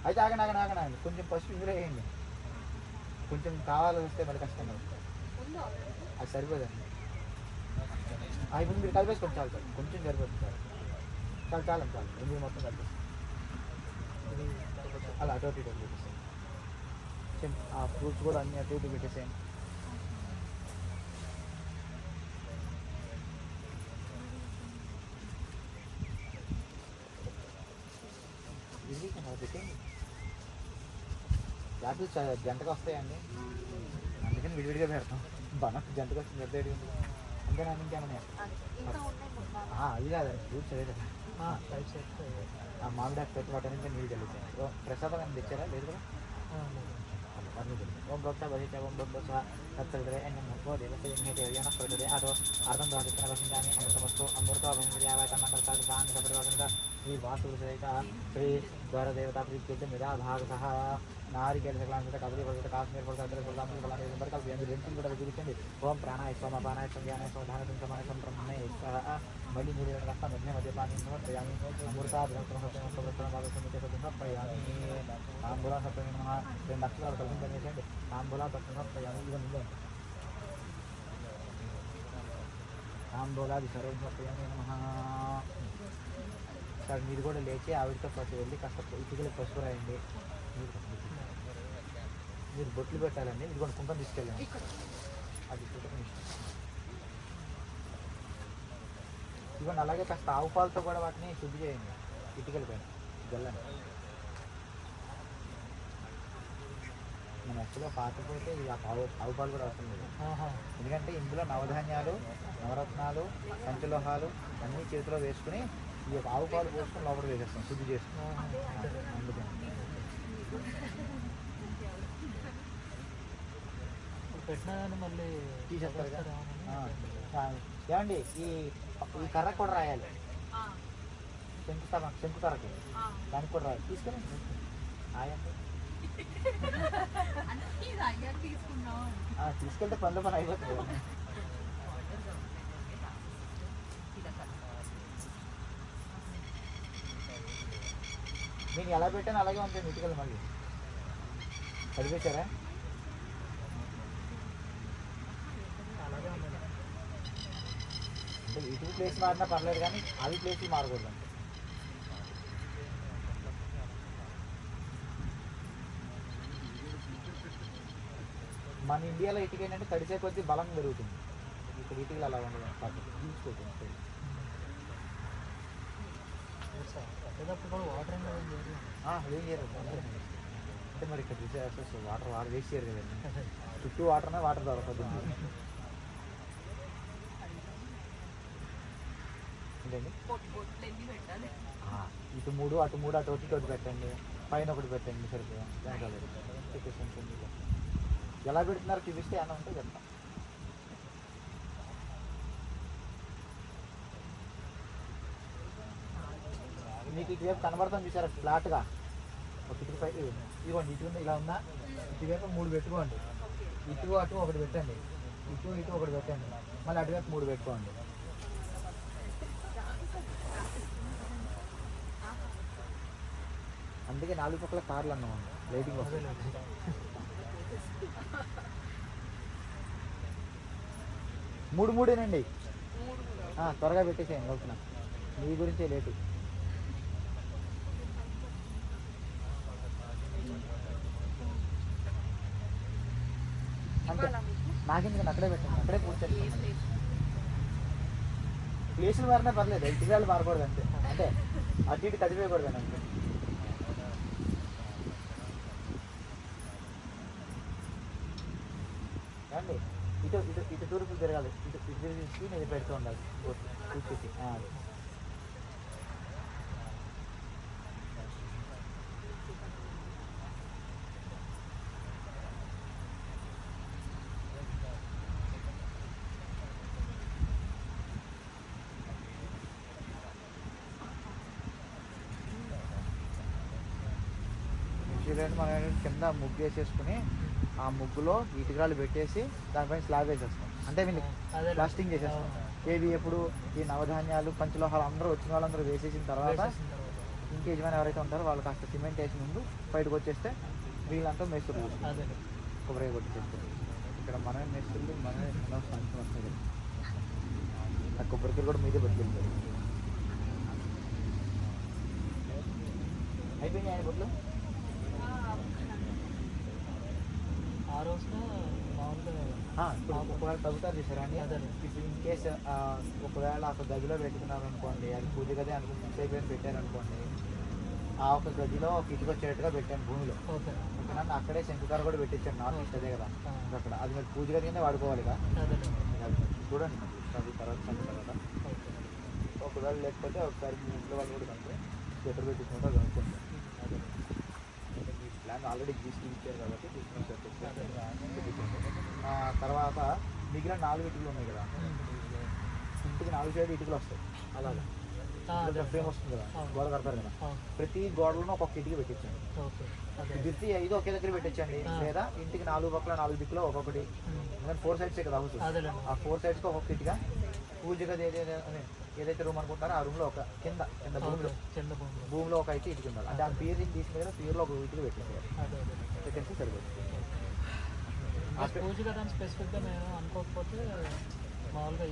అయితే ఆగండి, కొంచెం పసుపు ఇందులో వేయండి. కొంచెం కావాలి వస్తే మరి కష్టం కదా, అది సరిపోదండి. ఇప్పుడు మీరు కలిపేసుకోండి, చాలు కొంచెం సరిపోతుంది. చాలు ఎందుకు మొత్తం కలిపేసి అలా అటు ఇటు పెట్టేసేయండి. ఆ ఫ్రూట్స్ కూడా అన్నీ అటు ఇటు పెట్టేసేయండి. యాపిల్స్ జంటగా వస్తాయండి, అందుకని విడివిడిగా పెడతాం. బనక్ జంటగా వస్తుంది, పెద్ద అంతేనా? ఇంకేమన్నా అది కాదండి, ఫ్రూట్స్ అదే కదా. మామిడాకు పెట్టి వాటి ఇంకా నీళ్ళు చల్లుతాయి. ప్రసాదం ఏమైనా తెచ్చారా? లేదు కదా. ఓం భక్త భజిత ఓం భక్త తత్సవితరే ఎన్నో దేవస్థ పడుతుంది. అదో అర్థం దాచిన వసిందాన్ని అమృతమస్తు అమృత అభంగా ఈ వాస్తు సహిత శ్రీ ద్వారదేవత ప్రీత్యుద్ధ మిదా భాగత నారికేల సకలాంత కబలి పడుతుంది. కాశ్మీర్ పడుతుంది రెండు కూడా చూపించండి. ఓం ప్రాణాయ సోమ పానాయ సంధ్యానాయ సోధాన సంసమాయ సంబ్రహ్మణే మళ్ళీ 3 గంటల కష్టం మధ్య మధ్యపాని సమర్పయామి. సమర్పయామి. తాంబూలా సప్తమి 2 అక్షరాలు కలిసించేయండి. తాంబూలా సమర్పయామి. ఇవన్నీ తాంబూలాది సర్వం సమర్పయామి నమః. సార్ మీరు కూడా లేచి ఆవిడతో పాటు వెళ్ళి కాస్త ఇటుకలు పసుపు రాయండి. మీరు బొట్లు పెట్టాలండి. ఇది కూడా కుంకం తీసుకెళ్ళండి. అది ఇవ్వండి. అలాగే కాస్త ఆవు పాలతో కూడా వాటిని శుద్ధి చేయండి. ఇటుకల పైన గల్లండి. మన యాక్చువల్గా పాకపోతే ఆవు పాలు కూడా అవసరం లేదు. ఎందుకంటే ఇందులో నవధాన్యాలు, నవరత్నాలు, పంచలోహాలు అన్నీ చేతిలో వేసుకుని ఈ యొక్క ఆవు పాలు పోసుకొని లోపల వేసేస్తాం, శుద్ధి చేస్తాం. అందుకని పెట్టినా కానీ మళ్ళీ తీసేస్తారు కదా. ఏమండి ఈ కర్ర కూడా రాయాలి. శంకుకర్రకి దానికి కూడా రాయాలి. తీసుకొని తీసుకెళ్తే పనులు అయిపోతుంది. నేను ఎలా పెట్టాను అలాగే ఉంటాను ఇటుకలు మళ్ళీ కడిపేశారా అలాగే ఉన్నాయి అంటే ఇటుక ప్లేస్ మారినా పర్లేదు కానీ అవి ప్లేస్లు మారకూడదు అంటే మన ఇండియాలో ఇటుక ఏంటంటే తడిసే కొద్దీ బలం పెరుగుతుంది ఇక్కడ ఇటుకలు అలా ఉండదు తీసుకోవచ్చు వాటర్ ఏం చేయరు అంటే మరి ఇక్కడ చూసే వాటర్ వేస్ట్ చేయరు కదండి చుట్టూ వాటర్నే వాటర్ దొరకదు ఏంటండి ఇటు 3 అటు 3 అటు ఒకటి పెట్టండి పైన ఒకటి పెట్టండి సరిపోయి ఎలా పెడుతున్నారు చూపిస్తే ఏమన్నా ఉంటే చెప్తాం మీకు ఇటువైపు కనబడతాం చూసారా ఫ్లాట్గా ఒక ఇటుక పై ఇదిగోండి ఇటు ఇలా ఉందా ఇటువైపు 3 పెట్టుకోండి ఇటు అటు ఒకటి పెట్టండి ఇటు ఒకటి పెట్టండి మళ్ళీ అటువైపు 3 పెట్టుకోండి అందుకే 4 పక్కల కార్లు అన్నాం లైటింగ్ వస్తుంది 3 త్వరగా పెట్టేసేయండి లోపల మీ గురించే లేటు అంటే నాకెందుకు అక్కడే పెట్టండి అక్కడే కూర్చోండి ప్లేసులు మారినా పర్లేదు ఇటుకలు మారకూడదు అంతే అంటే అటు ఇటు కదివేయకూడదు అంతే అండి ఇటు తూర్పు తిరగాలి ఇటు తిరిగి నేను పెడుతూ ఉండాలి కూర్చేసి మనం కింద ముగ్గు వేసేసుకుని ఆ ముగ్గులో ఇటుకరాలు పెట్టేసి దానిపైన స్లాబ్ వేసేస్తాం అంటే వీళ్ళు ప్లాస్టింగ్ చేసేస్తాం ఏవి ఎప్పుడు ఈ నవధాన్యాలు పంచలోహాలు అందరూ వచ్చిన వాళ్ళందరూ వేసేసిన తర్వాత ఇంక యజమాని ఎవరైతే ఉంటారో వాళ్ళు కాస్త సిమెంట్ వేసి ముందు బయటకు వచ్చేస్తే వీళ్ళంతా మేస్తులు కొబ్బరి కొట్టేస్తారు ఇక్కడ మనమే మేస్తులు మనమే సంఖ్య వస్తుంది ఆ కొబ్బరికాయలు కూడా మీదే బతికెళ్తారు అయిపోయినాయి ఆయన బొట్లు ఆ రోజున మామూలుగా ఒకవేళ తగ్గుతారు చూసారా అండి ఇప్పుడు ఇన్ కేసు ఒకవేళ ఒక గదిలో పెట్టుకున్నారు అనుకోండి అది పూజ గది అనుకుని ఫిక్స్ అయిపోయి పెట్టారనుకోండి ఆ ఒక గదిలో ఒక ఇటుక వచ్చేట్టుగా పెట్టాను భూమిలో ఓకేనా అక్కడే శంకుకార కూడా పెట్టించాను నార్త్ ఈస్ట్ అదే కదా అక్కడ అది మీరు పూజ గది కింద వాడుకోవాలి చూడండి అది తర్వాత తర్వాత ఒకవేళ లేకపోతే ఒకసారి మీ ఇంట్లో వాళ్ళు కూడా కనుక స్వెటర్ పెట్టించుకుంటే అది అనుకోండి ప్లాన్ ఆల్రెడీ గీసి ఇచ్చారు కాబట్టి తర్వాత మిగిలిన 4 ఇటుకలు ఉన్నాయి కదా ఇంటికి 4 సైడ్ ఇటుకలు వస్తాయి అలాగా ఫ్రేమ్ వస్తుంది కదా గోడ కడతారు కదా ప్రతి గోడలను ఒక్కొక్క ఇటుక పెట్టించండి దిత్తి 5 ఒకే దగ్గర పెట్టించండి లేదా ఇంటికి 4 పక్కల 4 దిక్కులో ఒక్కొక్కటి 4 సైడ్స్ కదా హౌస్ ఆ 4 సైడ్స్కి ఒక్కొక్క ఇటుక పూజ గది ఏదైతే రూమ్ అనుకుంటారో ఆ రూమ్లో ఒక కింద భూమిలో ఒక అయితే ఇటుక ఉండాలి అంటే ఆ పీర్ తీసుకుని కదా పీర్లో ఒక ఇటుక పెట్టేసి సరిపోతుంది పూజ కదా స్పెసిఫిక్గా మేము అనుకోకపోతే మామూలుగా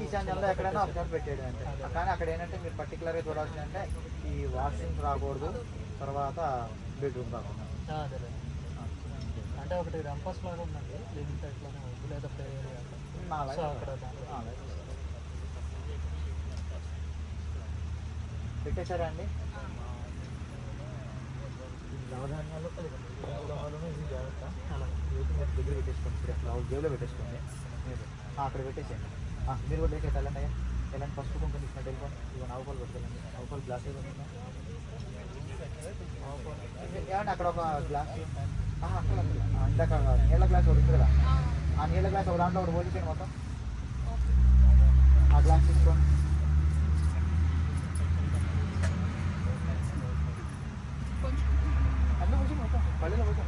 ఈశాన్యంలో ఎక్కడైనా ఒకసారి పెట్టేయడం అంటే కానీ అక్కడ ఏంటంటే మీరు పర్టికులర్గా చూడాల్సింది అంటే ఈ వాష్రూమ్స్ రాకూడదు తర్వాత బెడ్రూమ్ రాకుండా అంటే ఒకటి రంపస్ లాగా ఉందండి లివింగ్ టైప్లోనే ఉంది లేదా ప్లే ఏరియా అక్కడ పెట్టేశారా అండి నవధాన్యాలు ఇది జాగ్రత్త దగ్గర పెట్టేసుకోండి జేబులో పెట్టేసుకోండి అక్కడ పెట్టేసేయండి మీరు కూడా లేక వెళ్ళండి వెళ్ళండి ఫస్ట్ కొంచెం ఇచ్చినట్టు వెళ్ళిపోండి ఇక నవ్వుకోలు పెట్టుకోండి నవ్వుకోలు గ్లాస్ ఏమండి అక్కడ ఒక గ్లాస్ ఇందాక నీళ్ళ గ్లాస్ ఒకటి ఉంది కదా ఆ నీళ్ళ గ్లాస్ ఒక దాంట్లో ఒకటి పోలిపోయింది మొత్తం ఆ గ్లాస్ తీసుకోండి అన్నీ వచ్చి మొత్తం పల్లెలో వచ్చాం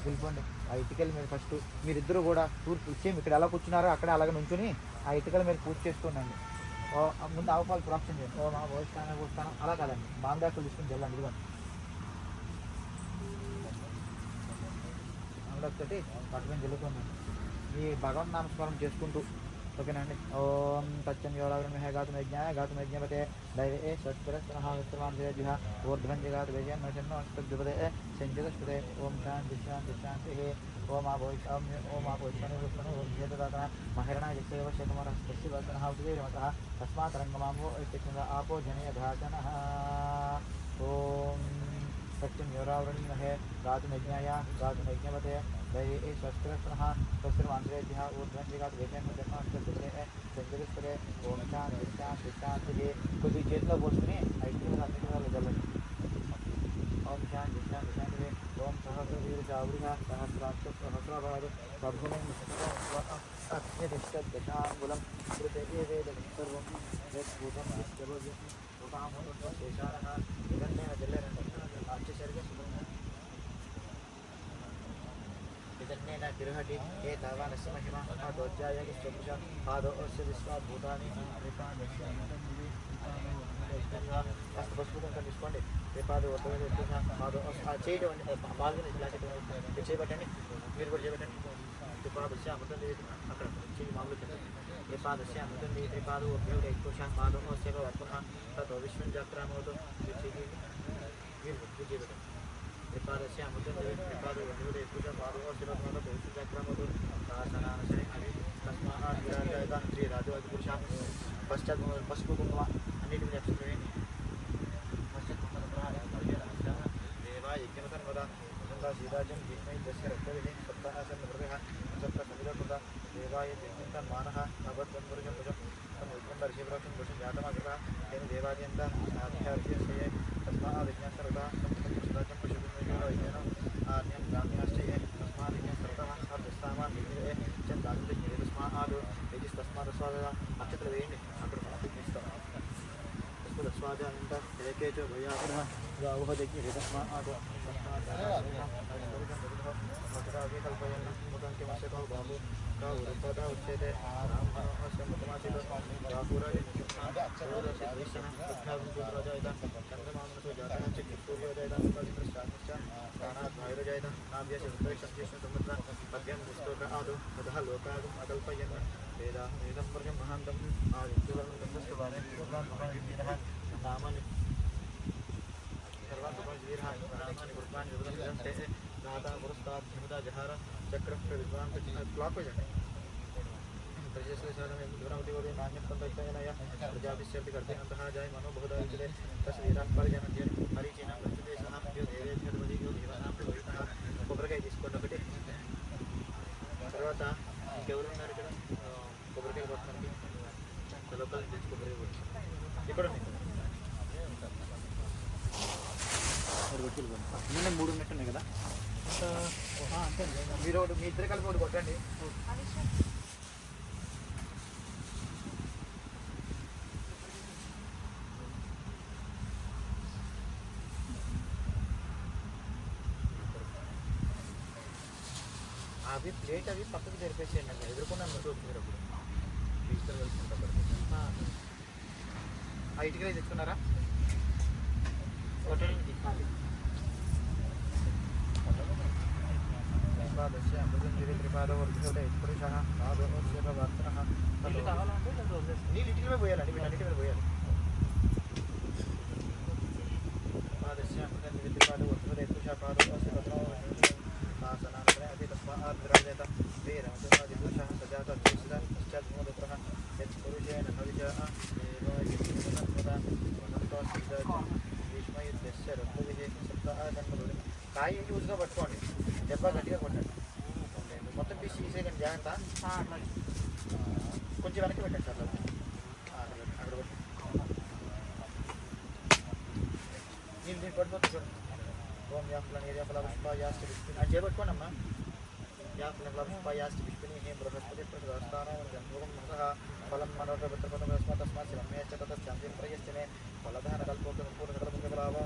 వెళ్ళిపోండి. ఆ ఇటుకలు మీరు ఫస్ట్ మీరిద్దరూ కూడా తూర్పు సేమ్ ఇక్కడ ఎలా కూర్చున్నారో అక్కడే అలాగే నుంచుని ఆ ఇటుకలు మీరు పూజ చేస్తుండండి. ముందు ఆవుపాలు ప్రోక్షణ చేయండి. ఓ మా భవిష్యత్తున కూర్చుతాను అలా కాదండి. మామిడాకులు తీసుకుని వెళ్ళండి. ఇదిగోండి మామిడాకుతోటి పట్టుకొని జల్లుకోండి. ఈ భగవన్ నామస్మరణ చేసుకుంటూ ఓకేనండి. ఓం తచ్చం యోరాగ్రమే గాతుమజ్ఞాయ గాతుమజ్ఞపతే దైవే స్వస్తిరస్తనహాస్త్రమాంజయ ఊర్ధ్వంజగాత్ వేజన్మషన్నో అష్టద్విపదే సంజగస్పదే. ఓం శాంతి శాంతి శాంతి. ఓం ఆ భవిష్యామ్య ఓం ఆ భవిష్యను ఓం చేతదాతన మహిళ యశైవ శతమరస్తస్య వసనహాసుదేవతః తస్మాత్ రంగమామో ఇత్యక్షణ ఆపో జనయధాచన. ఓం సత్యం యోరావృణీమహే గాతుమజ్ఞాయ గాతుమజ్ఞపతే దైవే స్వస్తిరస్తనః స్వస్తిర్మాంజయేభ్యः ఊర్ధ్వంజగాత్ వేజన్మషన్నో సంజగస్పదే. ఓం శాంతి శాంతి శాంతి. కొద్దిగా చేతిలో పోసుకుని 5 నిమిషాలు అన్ని నిమిషాలు చల్లండి. ఓం శాంతి శాంతి శాంతి. ఓం సహస్రవీరజావృహ సహస్రాక్ష సహస్రాభాదు సభూమి అగ్నిష్టదశాంగులం కృతే వేదం సర్వం యద్భూతం యద్భవ్యం ఉపామోదం శేషారః ఇదన్నేన జల్లేరండి. ఆశ్చర్య సుబ్రహ్మణ్యం ఇదన్నేన గిరహటి ఏ తావానస్య మహిమ ఆదోజ్జాయ స్వపుష ఆదోస్య విశ్వాత్ భూతాని రేపాదస్య అనంతమిది కాస్త పసుపు కొంచెం తీసుకోండి. రేపాదు ఒక్కవేళ ఆదో చేయడం బాగా చేయబట్టండి. మీరు కూడా చేయబట్టండి. త్రిపాదస్య అమృతం అక్కడ చెయ్యి మామూలు పెట్టండి. త్రిపాదస్య అమృతం త్రిపాదు ఉపయోగ ఎక్కువ పాదో సేవ వర్పున తతో విశ్వం జాగ్రామవుతూ మీరు చేయబట్టండి. త్రిపాదస్య అమృతం త్రిపాదు ఉపయోగ ఎక్కువ పాదో సేవ విశ్వం జాగ్రామవుతూ సనాశని అవి తస్మాత్ శ్రీ రాజు అది పురుష పశ్చాత్ పసుపు కుంకుమ అన్నిటి మీద అక్షరం వేయండి. దేవా యజ్ఞమతన్వద సీతాజం జీమై దశ రక్తవిధి సప్తానాశం మృగ సప్త సమిధకృత దేవాయ జంతం మానః అబద్ధంబురుజం భుజం సముద్రం ఋషివ్రతం భుషం జాతమగృహ తేన దేవాద్యంత ఆధ్యార్యశ్చయే తస్మాత్ విజ్ఞాసరత సదాచం పశుభిర్వేదం ఆజ్ఞం బ్రాహ్మ్యాశ్చయే తస్మాత్ విజ్ఞాసరతః అర్ధస్థామాన్ విజ్ఞే చందాగ్నిజ్ఞే తస్మాత్ యజిస్తస్మాత్ స్వాద అక్షత్ర వేయండి. అక్కడ విజ్ఞిస్తాం స్వాదంత ఏకేచ భయాపద గావహదజ్ఞ తస్మాత్ కల్పయన్న ముఖం కిమస్యతో బాబు కావుపద ఉచ్యతే రామస్యమతమాసితో బాపురాజ చంద్రమామనతో జాతः సూర్యోదయత ప్రాణాత్ వాయుర్జయత నాభ్యశంకృష్ణ సముద్ర మధ్యం దుష్టోక ఆదు తతః లోకాగం అకల్పయన్న వేదం వర్గం మహాంతం ఆదిత్యులం గంధస్థువానే నామాని సర్వాన్ సుపంచీరః నామాని గురుపాన్ వివరం చేసే నాదా పురస్తాద్ ధీమతా జహార చక్ర విద్వాన్ క్లాక్ పోయండి. ప్రజేశ్వరం దూరమతి ఓడి నాణ్యం సంతైనయ ప్రజాభిషేక్తి करते अंतः जाय मनो बहुदायिते तस्वीरा परिजन जन परिचयన ప్రతిదే సహాభ్యో దేవేభ్యర్వది యో దేవతాం ప్రవృతః కొబ్బరికాయ తీసుకోండి ఒకటి. తర్వాత ఇంకెవరు ఉన్నారు ఇక్కడ కొబ్బరికాయ కొట్టడానికి లోకల్ తెచ్చి కొబ్బరికాయ కొట్టి ఇక్కడ నిన్న 3 ఉన్నట్టున్నాయి కదా. అంతే మీరు ఒకటి మీ ఇద్దరు కలిపి ఒకటి కొట్టండి. అవి ప్లేట్ అవి పక్కకు జరిపేసేయండి. అక్కడ ఎదుర్కొన్నా ముందు వచ్చినారు అప్పుడు డిజిటల్ వెళ్తుంటా ఆ ఇటుకలే తెచ్చుకున్నారా కొట్టండి. త్రిపాదస్య అమృతం త్రిపాదో వర్ధోదయ పురుషః పాదో సేవవర్తనః నీళ్ళు ఇటుక మీద పోయాలండి. వీటన్నిటి మీద పోయాలి. త్రిపాదస్య అమృతం త్రిపాదో వర్ధోదయ పురుషః పాదో సేవవర్తనః ఆసనానపరే అతి తస్మాత్ విరాజేత శ్రీరామచంద్రాది పురుషః సజాత ద్వేషిత పశ్చాత్ మూలపురః యత్ పురుషేణ హవిజః దేవాయ భీష్మయుద్ధస్య రక్తవిధి సప్తాహ కాయ ఇంటి ఉచిగా పట్టుకోండి. దెబ్బ గట్టిగా కొట్టండి. మొత్తం పీస్ తీసేయకండి జాగ్రత్త. కొంచెం వెనక్కి పెట్టండి సార్. అక్కడ పెట్టి నేను దీన్ని పట్టుకోవచ్చు చూడండి. ఓం యాఫలం పుష్పాయాస్తి విష్ణు అని చేపట్టుకోండి అమ్మా. యాఫలం పుష్పాయాస్తి విష్ణుని హే బృహస్పతి ప్రస్థానం జన్మోగం మనస ఫలం మనోపత్రపదం తస్మాత్ శివమే చ శాంతి ప్రయశ్చనే ఫలధాన కల్పోక పూర్ణ కల్పకలాభం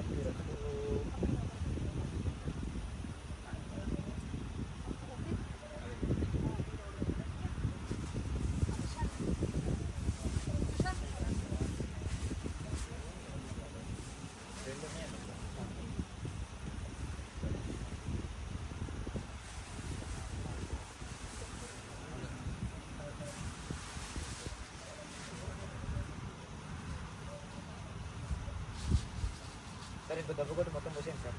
సార్ ఇంకో దెబ్బ కొట్టి మొత్తం పోసేయండి సార్.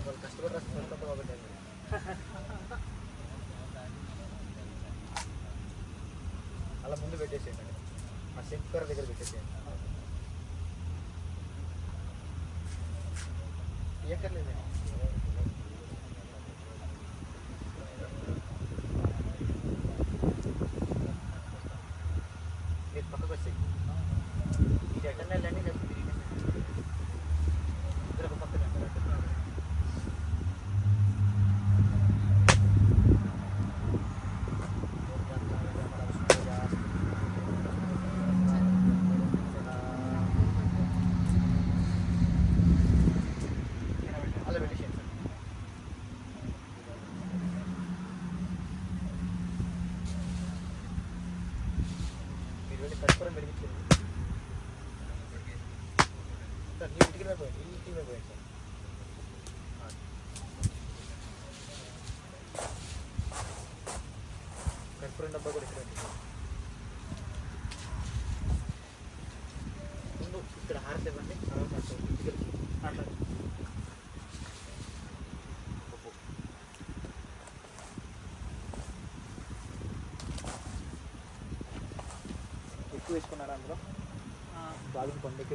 వాళ్ళు కష్టపడి రాసిన బాగుంటాయి. అలా ముందు పెట్టేసేయండి, ఆ సింక్ కర్ర దగ్గర పెట్టేసేయండి. ఎక్కర్లేదు మీరు పక్కకు వచ్చేయి. ఇది ఎటన్నా వెళ్ళండి, లేకపోతే తిరిగి ఇద్దరు ఒక పక్కన అలా పెట్టేసేయండి సార్. మీరు వెళ్ళి కట్టుకోవడం మెడిగించండి సార్. ఈ ఇంటికి పోయండి, ఈ ఇంటికి పోయండి సార్. కర్పూరం డబ్బా కూడా ఇక్కడ ఉంది. ముందు ఇక్కడ హారతి ఇవ్వండి, తర్వాత అట్లా ఇంటికి వెళ్ళి అట్లా ఎక్కువ వేసుకున్నారా అందులో? బాగా పండుగ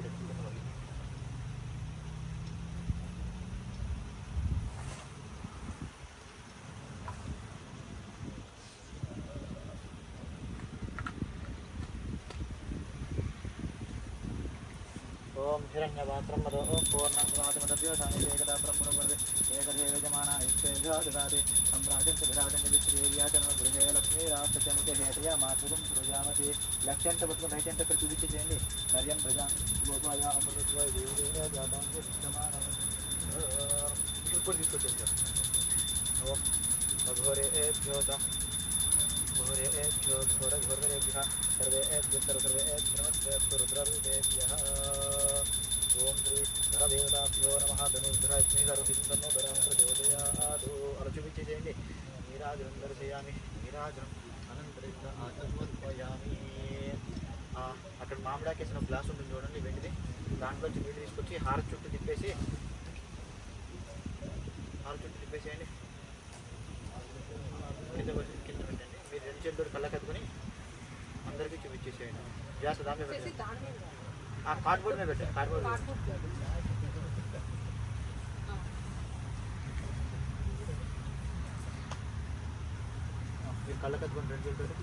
ఓం హిరణ్యపాత్రం మదో పూర్ణం స్వాతిమద్యో సామి ఏకదా బ్రహ్మణోపదే ఏకదేవజమానా ఇష్టేజాదిదాది సంప్రాజంత విరాజంత విశ్రేర్యాచన గృహే లక్ష్మీ రాష్ట్రచముఖే హేతయా మాసురం ప్రజామతి లక్ష్యంత పట్టుకుని రైతంత ఇక్కడ చూపించేసేయండి. నర్యం ప్రజా గోపాయ అమృతత్వ దేవదేవ జాతాంగ సిద్ధమానం ఇప్పుడు తీసుకొచ్చేది సార్. ఓం అఘోరేభ్యోత घोरेभ्यो घोरघोरेभ्यः सर्वेभ्यः सर्वेभ्यो नमस्ते रुद्ररूपेभ्यः. ओम श्री धरदेवताभ्यो नमः. धनुर्धराग्नि सर्वसिद्धनो धरां प्रचोदयादु. అలా చూపించేసేయండి. నీరాజనం దర్శయామి, నీరాజనం అనంతరిత ఆచమర్పయామి. అక్కడ మామిడాకేసిన గ్లాస్ ఉంటుంది చూడండి వెండిది, దాంట్లోంచి నీళ్ళు తీసుకొచ్చి హార చుట్టూ తిప్పేసి తిప్పేసేయండి. కింద పెట్టండి. మీరు రెండు చేతులు కళ్ళ కట్టుకొని అందరికీ చూపించేసేయండి. గ్యాస్ దాని మీద పెట్టండి, ఆ కార్డ్బోర్డ్ మీద పెట్టండి. కార్డ్బోర్డ్ మీరు కళ్ళ కట్టుకొని రెండు చేతులు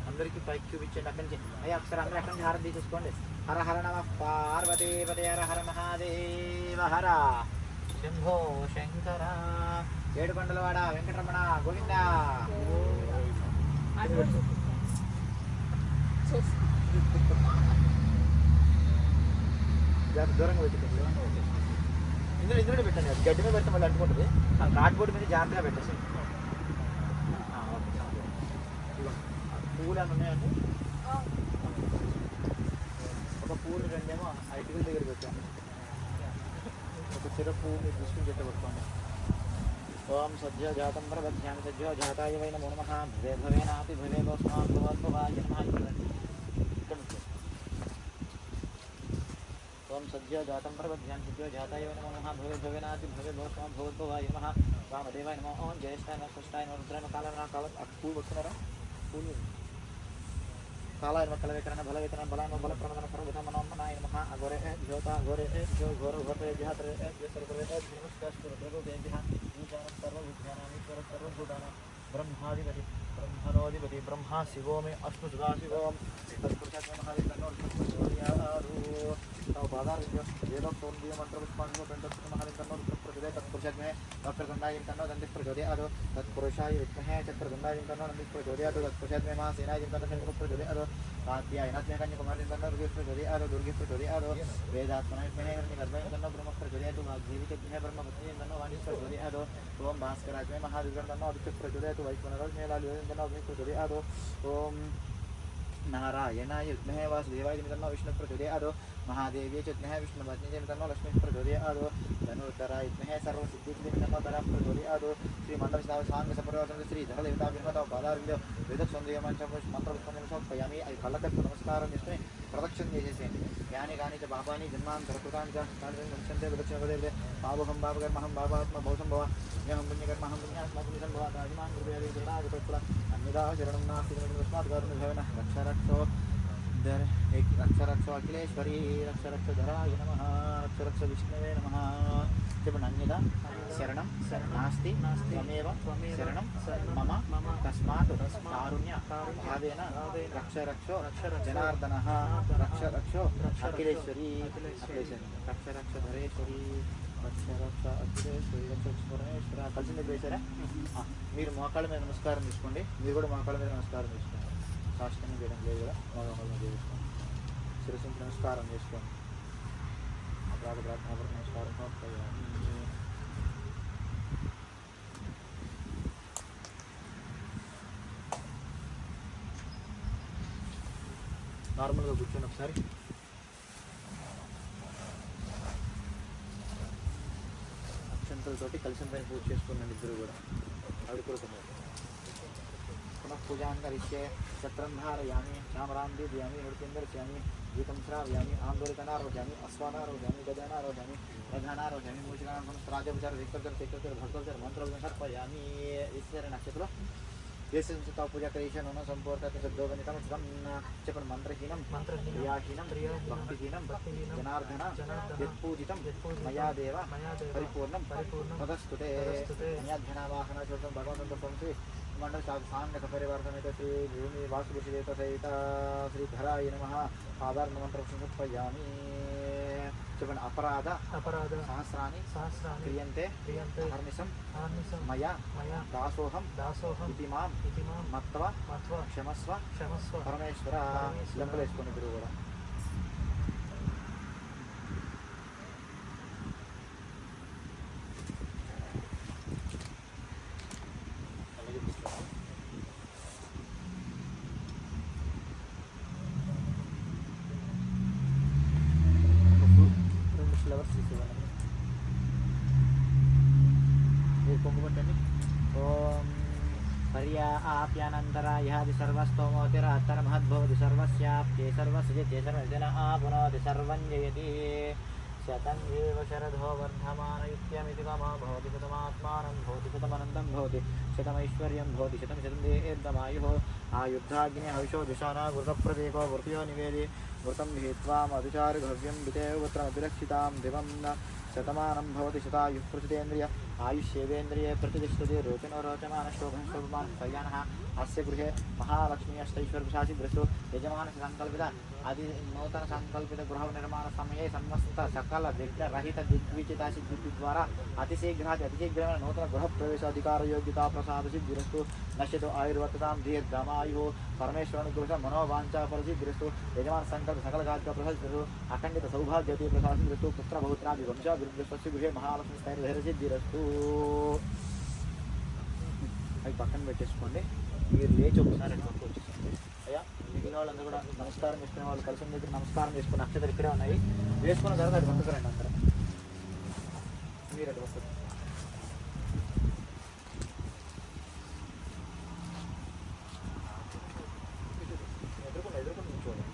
అందరికీ పైకి చూపించండి. అక్కడి నుంచి అయ్యా ఒకసారి అందరూ అక్కడి నుంచి హారం తీసేసుకోండి. హర హర నమ పార్వతీ పదే హర హర మహాదేవ హర శంభో శంకర. ఏడుకొండలవాడ వెంకటరమణ గోవింద. దూరంగా పెట్టుకోండి. ఇందులో పెట్టండి. గడ్డి మీద పెడితే మళ్ళీ అంటుకుంటుంది. కార్డ్బోర్డ్ మీద జాగ్రత్తగా పెట్టేసి పువ్వులు అని ఉన్నాయండి. ఒక పువ్వులు రెండేమో ఐటికల దగ్గర పెట్టాను. ఒక చిర పువ్వు మీరు దృష్టిని పెట్టబట్టుకోండి. ఓం సద్య జాతం ప్రబధ్యామి సద్యో జాతాయ వై నమో నమః. భవే భవేనాపి భవే భవస్మాన్ భవద్భవాయ నమః. ఇక్కడ ఓం సద్య జాతం ప్రబధ్యామి సద్యో జాతాయ వై నమో నమః. భవే భవేనాపి భవే భవస్మాన్ భవద్భవాయ నమః. వామదేవాయ నమో. ఓం జ్యేష్ఠాయ నమః పుష్టాయ నమః రుద్రాయ కాలాయ కాల. పూలు పట్టుకున్నారా? పూలు కాలాయ నమః కలవేకరణ బలవేకరణ బలాయ బల ప్రమదన సర్వధ మనోమనాయ నమః. అఘోరే జ్యోత అఘోరే జ్యో ఘోర ఘోరే జ్యాత్రే సర్వే నమస్కార దేవ్యః. सर्वविज्ञानामीश्वर सर्वभूतानां ब्रह्माधिपति ब्रह्मणोधिपति ब्रह्मा शिवो मे अस्तु सदा शिवों तत्पुरुषात्मा महादेव बाजार वेदोक्तों मंत्र पुष्पांशो पेंटस्थ महादेव प्रचोदय तत्पुरुषात्मे वक्रतुंडाय तन्नो दन्तिः प्रचोदयात् तत्पुरुषाय विद्महे चक्रतुंडाय तन्नो दन्तिः प्रचोदयात् तत्पुरुषात्मे महासेनाय तन्नो शंकर प्रचोदयात् कात्यायनात्मे कन्याकुमारी तन्नो दुर्गे प्रचोदयात् दुर्गे प्रचोदयात् वेदात्मने विद्महे हिरण्यगर्भे तन्नो ब्रह्म प्रचोदयात् वाग्देवी विद्महे ब्रह्मपत्नी तन्नो वाणी प्रचोदयात् ओम भास्करात्मे महादेव तन्नो आदित्य प्रचोदयात् वैश्वनरात्मे लालुवे तन्नो अग्नि प्रचोदयात् ओम नारायणाय विद्महे वासुदेवाय तन्नो विष्णु प्रचोदयात् महादेवी च विद्महे विष्णुपत्नी च तन्नो लक्ष्मी प्रचोदयात् धनुर्धरा विद्महे सर्वसिद्धिं तन्नो बलः प्रचोदयात् श्रीमण्डलस्नाव सांगसपरिवारं श्रीधरदेवताभिर्मतो बालार्विदो वेदसौन्दर्यमञ्चं मंत्रपुष्पं समर्पयामि अयि फलकर्तु नमस्कारं यस्मै प्रदक्षिण చేసేసేయండి यानि कानि च पापानि जन्मान्तरकृतानि च तानि मुच्यन्ते विदक्षिणपदे पावहं पापकर्महं पापात्म भवसं भव यहं पुण्यकर्महं पुण्यात्मपुण्यसं भव ताजिमान् कृपयादि कृतादिपत्कुल अन्यदा शरणं नास्ति तस्मात् कारुण्यभवेन रक्ष रक्षो धर एक रक्ष रक्षो अखिलेश्वरी रक्ष रक्ष धराय नमः रक्ष रक्ष विष्णवे नमः చెప్పండి అన్యదా శరణం నాస్తి త్వమేవ శరణం మమ తస్మాత్ కారుణ్య భావేన రక్ష రక్షో జనార్దనః రక్ష రక్షో అఖిలేశ్వరి రక్ష రక్ష ధరేశ్వరి రక్ష రక్ష అఖిలేశ్వరి రక్ష రక్ష పరమేశ్వర కలిసి నిద్ర వేశారా మీరు మోకాళ్ళ మీద నమస్కారం తీసుకోండి మీరు కూడా మోకాళ్ళ మీద నమస్కారం తీసుకోండి సాష్టంగా చేయడం లేదు కదా మోకాళ్ళ మీద చేసుకోండి శిరస్సుకి నమస్కారం చేసుకోండి అపరాధ ప్రార్థన నమస్కారం నార్మల్గా కూర్చోండి ఒకసారి అక్షంతలతోటి కలిసిన పైన పూజ చేసుకున్నాను ఇద్దరు కూడా ఆవిడ కూడా पुनः पूजां करिष्ये छत्रं धारयामि चामरां दीपयामि नृत्यं दर्शयामि गीतं श्रावयामि आन्दोलितनारोहयामि अस्वानारोहयामि गजानारोहयामि रघानारोहयामि मूषिकानां संस्राजोपचार विकल्पचार भक्तोपचार मंत्रोपचार समर्पयामि ईश्वर नक्षत्र ये संस्था पूजा करिष्ये नूनं संपूर्णत सद्योगनितं सुखं చెప్పండి మంత్రహీనం క్రియాహీనం భక్తిహీనం జనార్దన యత్పూజితం మయా దేవ పరిపూర్ణం తదస్తుతే అన్యాధ్యనావాహన చూడటం భగవంతుడు పంపి मंडल सांगक परिवार समेत श्री भूमि वासुदेव सहित श्रीधराय नमः आधार मंत्र समर्पयामि చెప్పండి అపరాధ సహస్రాని క్రియంతే హర్నిశం మయా దాసోహం ఇతి మాం మత్వ క్షమస్వ పరమేశ్వర లెంపలేసుకొని గురువు కూడా आप्यानन्तरायादि सर्वस्तोमोतिरात्तरमहद्भवति सर्वस्याप्ये सर्वसृजते सर्वजन आपुनोति सर्वं जयति शतं एव शरदो वर्धमानयुक्त्यमिति मम भवति शतमात्मानं भवति शतमनन्तं भवति शतमैश्वर्यं भवति शतं शतं दीर्घमायुः आयुद्धाग्ने हविषो दिशाना वृतप्रतीको वृत्यो निवेदि वृतं विहित्वा मधुचारुघव्यं विदेवत्रमभिरक्षितां दिवं शतमानं भवति शतायुः प्रचितेन्द्रिय आयुष्येवेन्द्रिये प्रतिष्ठते रोचनो रोचमान शोभन शोभमान कल्याणः अस्य गृहे महालक्ष्मी अष्टैश्वर्यशासी दृष्टो यजमान संकल्पित आदि नूतन संकल्पित गृह निर्माण समये समस्त सकल विघ्न रहित दिग्विजिता सिद्धि द्वारा अतिशीघ्राति अतिशीघ्रेण नूतन गृह प्रवेश अधिकार योग्यता प्रसाद सिद्धिरस्तु नश्यतो आयुर्वर्ततां दीर्घमायुः परमेश्वरन कृत मनोवांछा फलसिद्धिरस्तु यजमान संकल्प सकल कार्य प्रसादिरस्तु अखंडित सौभाग्यवती प्रसादिरस्तु पुत्र बहुत्रादि वंशा विरुद्धस्य गृहे महालक्ष्मी स्थैर्य सिद्धिरस्तु అవి పక్కన పెట్టేసుకోండి మీరు లేచి ఒకసారి అట్లా వచ్చేసండి అయ్యా మిగిలిన వాళ్ళందరూ కూడా నమస్కారం చేసుకునే వాళ్ళు కలిసి దగ్గర నమస్కారం చేసుకుని అక్షతలు ఇక్కడే ఉన్నాయి వేసుకున్న తర్వాత అది పక్కకురండి అందరూ మీరు అటు వస్తారు ఎదుర్కొని కూర్చోండి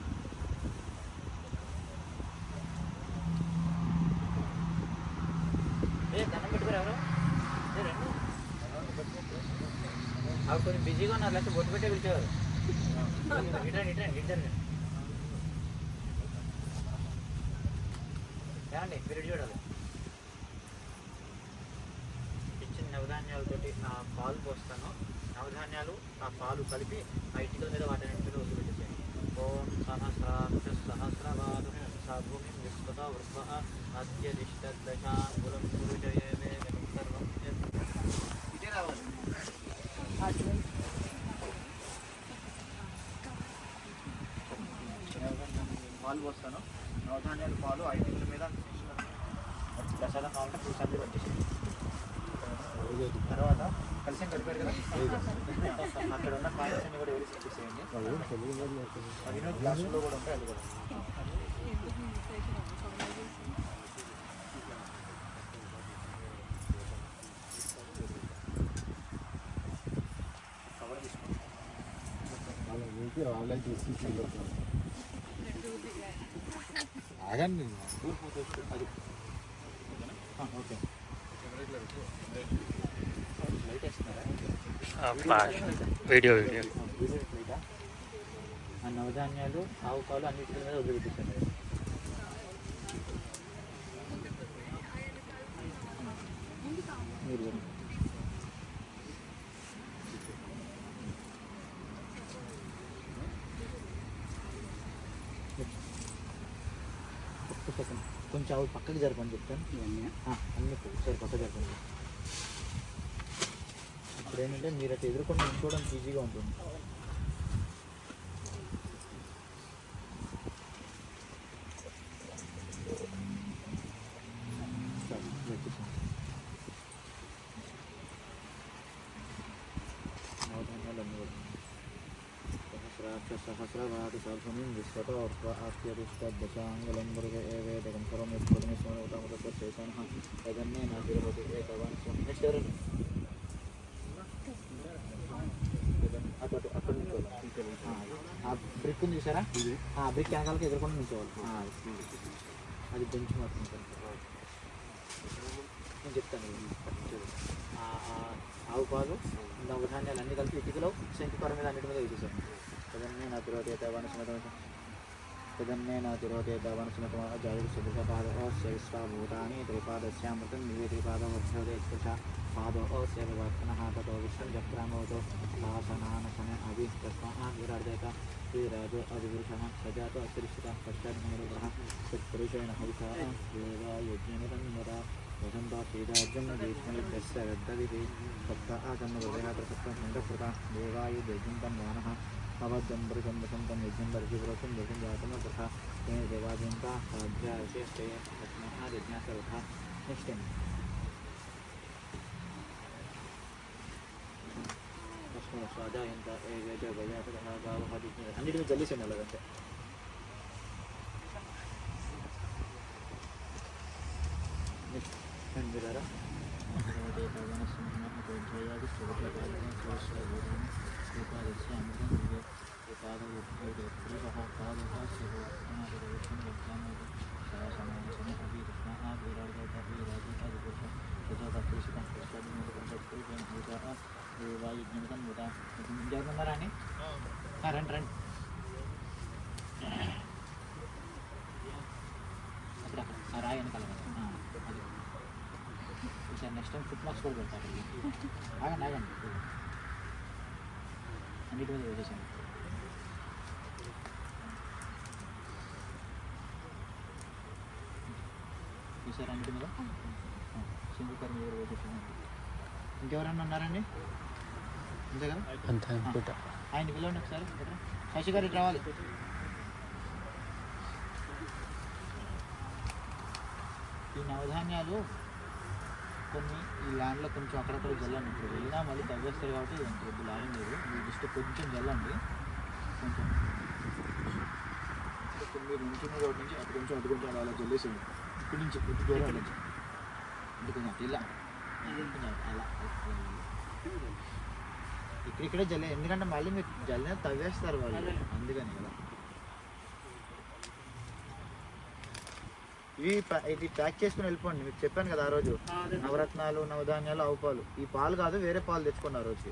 దండం పెట్టుకోరు ఎవరు అవి కొంచెం బిజీగా ఉన్నారు లేకపోతే బొట్టు పెట్టే పిలిచేవారు ఏమండి మీరు చూడాలి ఇచ్చిన నవధాన్యాలతోటి ఆ పాలు పోస్తాను నవధాన్యాలు ఆ పాలు కలిపి ఆ ఇటుకల మీద వాటిని మీద వదిలిపెట్టేసేయండి ఓం సహస్రాక్ష సహస్రవాదు భూమి విస్పత వృత్వ అత్యధిష్టదశాంగులం గురుజయమే సర్వం ఇదే రావాలి పాలు పోస్తాను నవధాన్యాలు పాలు 5 నిమిషాల మీద ప్రసాదం కావాలంటే 2 సార్లు పట్టేసి తర్వాత కలిసి గడిపారు కదా అక్కడ ఉన్న కాయిన్స్ అన్ని కూడా ఎవరు ఇచ్చేసేయండి. వినోద్ క్లాసులో కూడా ఉంటాయి అది కూడా. కవర్ తీసుకోండి. వాళ్ళే చూసి ఆగండి. అది ఓకే. లైట్ వేస్తున్నారా? వీడియో లైటా? ఆ నవధాన్యాలు ఆవు పాలు అన్నిటి మీద వదిలిపెట్టించండి. మీరు కొంచెం ఆవు పక్కకి జరపని చెప్తాను. అన్ని ఒకసారి పక్క జరపండి. ఇప్పుడు ఏంటంటే మీరు అట్లా ఎదుర్కొని నిల్చోవడానికి ఈజీగా ఉంటుంది. సహస్రవాది సర్వమిం విశ్వత అత్యధిష్టదశాంగులం మృగ ఏవేదకం సర్వం యత్పదమిశ్వరముత శేషానః తదన్నే నాతిరోహతి ఏకవాన్ నెక్స్ట్ ఎవరండి అక్కడ నుంచోవాలి. ఆ బ్రిక్ ఉంది చూసారా? ఆ బ్రిక్ వెనకాలకి ఎదుర్కొని నుంచోవాలి. అది బెంచ్ మార్క్ ఉంటుంది. నేను చెప్తాను. ఆవు పాలు నవధాన్యాలు అన్ని కలిపి ఇటుకలో శంకుపర మీద అన్నిటి మీద వేసేసాను. తదన్నే నా తిరోతే దావనసుమత జాగ్రత్త సుభృతపాదోస్యవిశ్వాభూతాని త్రిపాదస్యామృతం నివే త్రిపాదోధ్యోదే పాదోస్యవర్తనః తతో విష్ణుం చక్రామోతో శాసనానసన అభి తస్మాత్ విరాజేత శ్రీరాజో అభివృషః సజాతో అతిరిష్టः పశ్చాన్మరుగ్రహ సత్పురుషేణ హవిషా దేవాయజ్ఞనిరంజర వసంతా శ్రీరాజ్యం దేశ్మయుద్ధస్య రద్దదితి సప్త ఆకర్మగృహప్రసక్తం హిందకృత దేవాయు యజ్ఞం వానః అబద్ధం మృగం వసంతం యజ్ఞం దర్శిపురసం యజ్ఞం జాతమ తథా దేవాజంతా సాధ్యాశేష్టే తస్మాత్ యజ్ఞాసర్వథ. నెక్స్ట్ టైం స్వాధ్యాయంత ఏదైతే అన్నిటి మీద జల్లిసండి అలాగంటే. నెక్స్ట్ మీరారా ఇంకెవరున్నారా అండి? రండి రండి. అక్కడ ఆ రాయి వెనకాల కదా అది sir. Next time foot marks కూడా పెడతారు. ఆగండి ఆగండి. అన్నిటి మీద వేసేసాను. చూసారా అన్నిటి మీద సింగిల్ మీద వేసేసాను. ఇంకెవరన్నా ఉన్నారండి? అంతే కదా? ఆయన పిలవండి ఒకసారి. శశి గారు ఇటు రావాలి. ఈ నవధాన్యాలు కొన్ని ఈ ల్యాండ్లో కొంచెం అక్కడక్కడ జల్లండి. ఇప్పుడు వెళ్ళినా మళ్ళీ తగ్గేస్తారు కాబట్టి వద్దు లాభం లేదు. మీరు జస్ట్ కొంచెం జల్లండి. కొంచెం మీరు నుంచి ఒకటి నుంచి అటు కొంచెం అటు కొంచెం అలా జల్లేసేయండి. ఇక్కడి నుంచి ఇటు దూరం వెళ్ళచ్చు. అంటే కొంచెం అటు ఇలా అలా ఇక్కడే జల్లే. ఎందుకంటే మళ్ళీ మీరు జల్లిన తవ్వేస్తారు వాళ్ళు, అందుకని కదా. ఇది ప్యాక్ చేసుకుని వెళ్ళిపోండి. మీకు చెప్పాను కదా ఆ రోజు, నవరత్నాలు నవధాన్యాలు ఆవు పాలు. ఈ పాలు కాదు, వేరే పాలు తెచ్చుకోండి ఆ రోజు.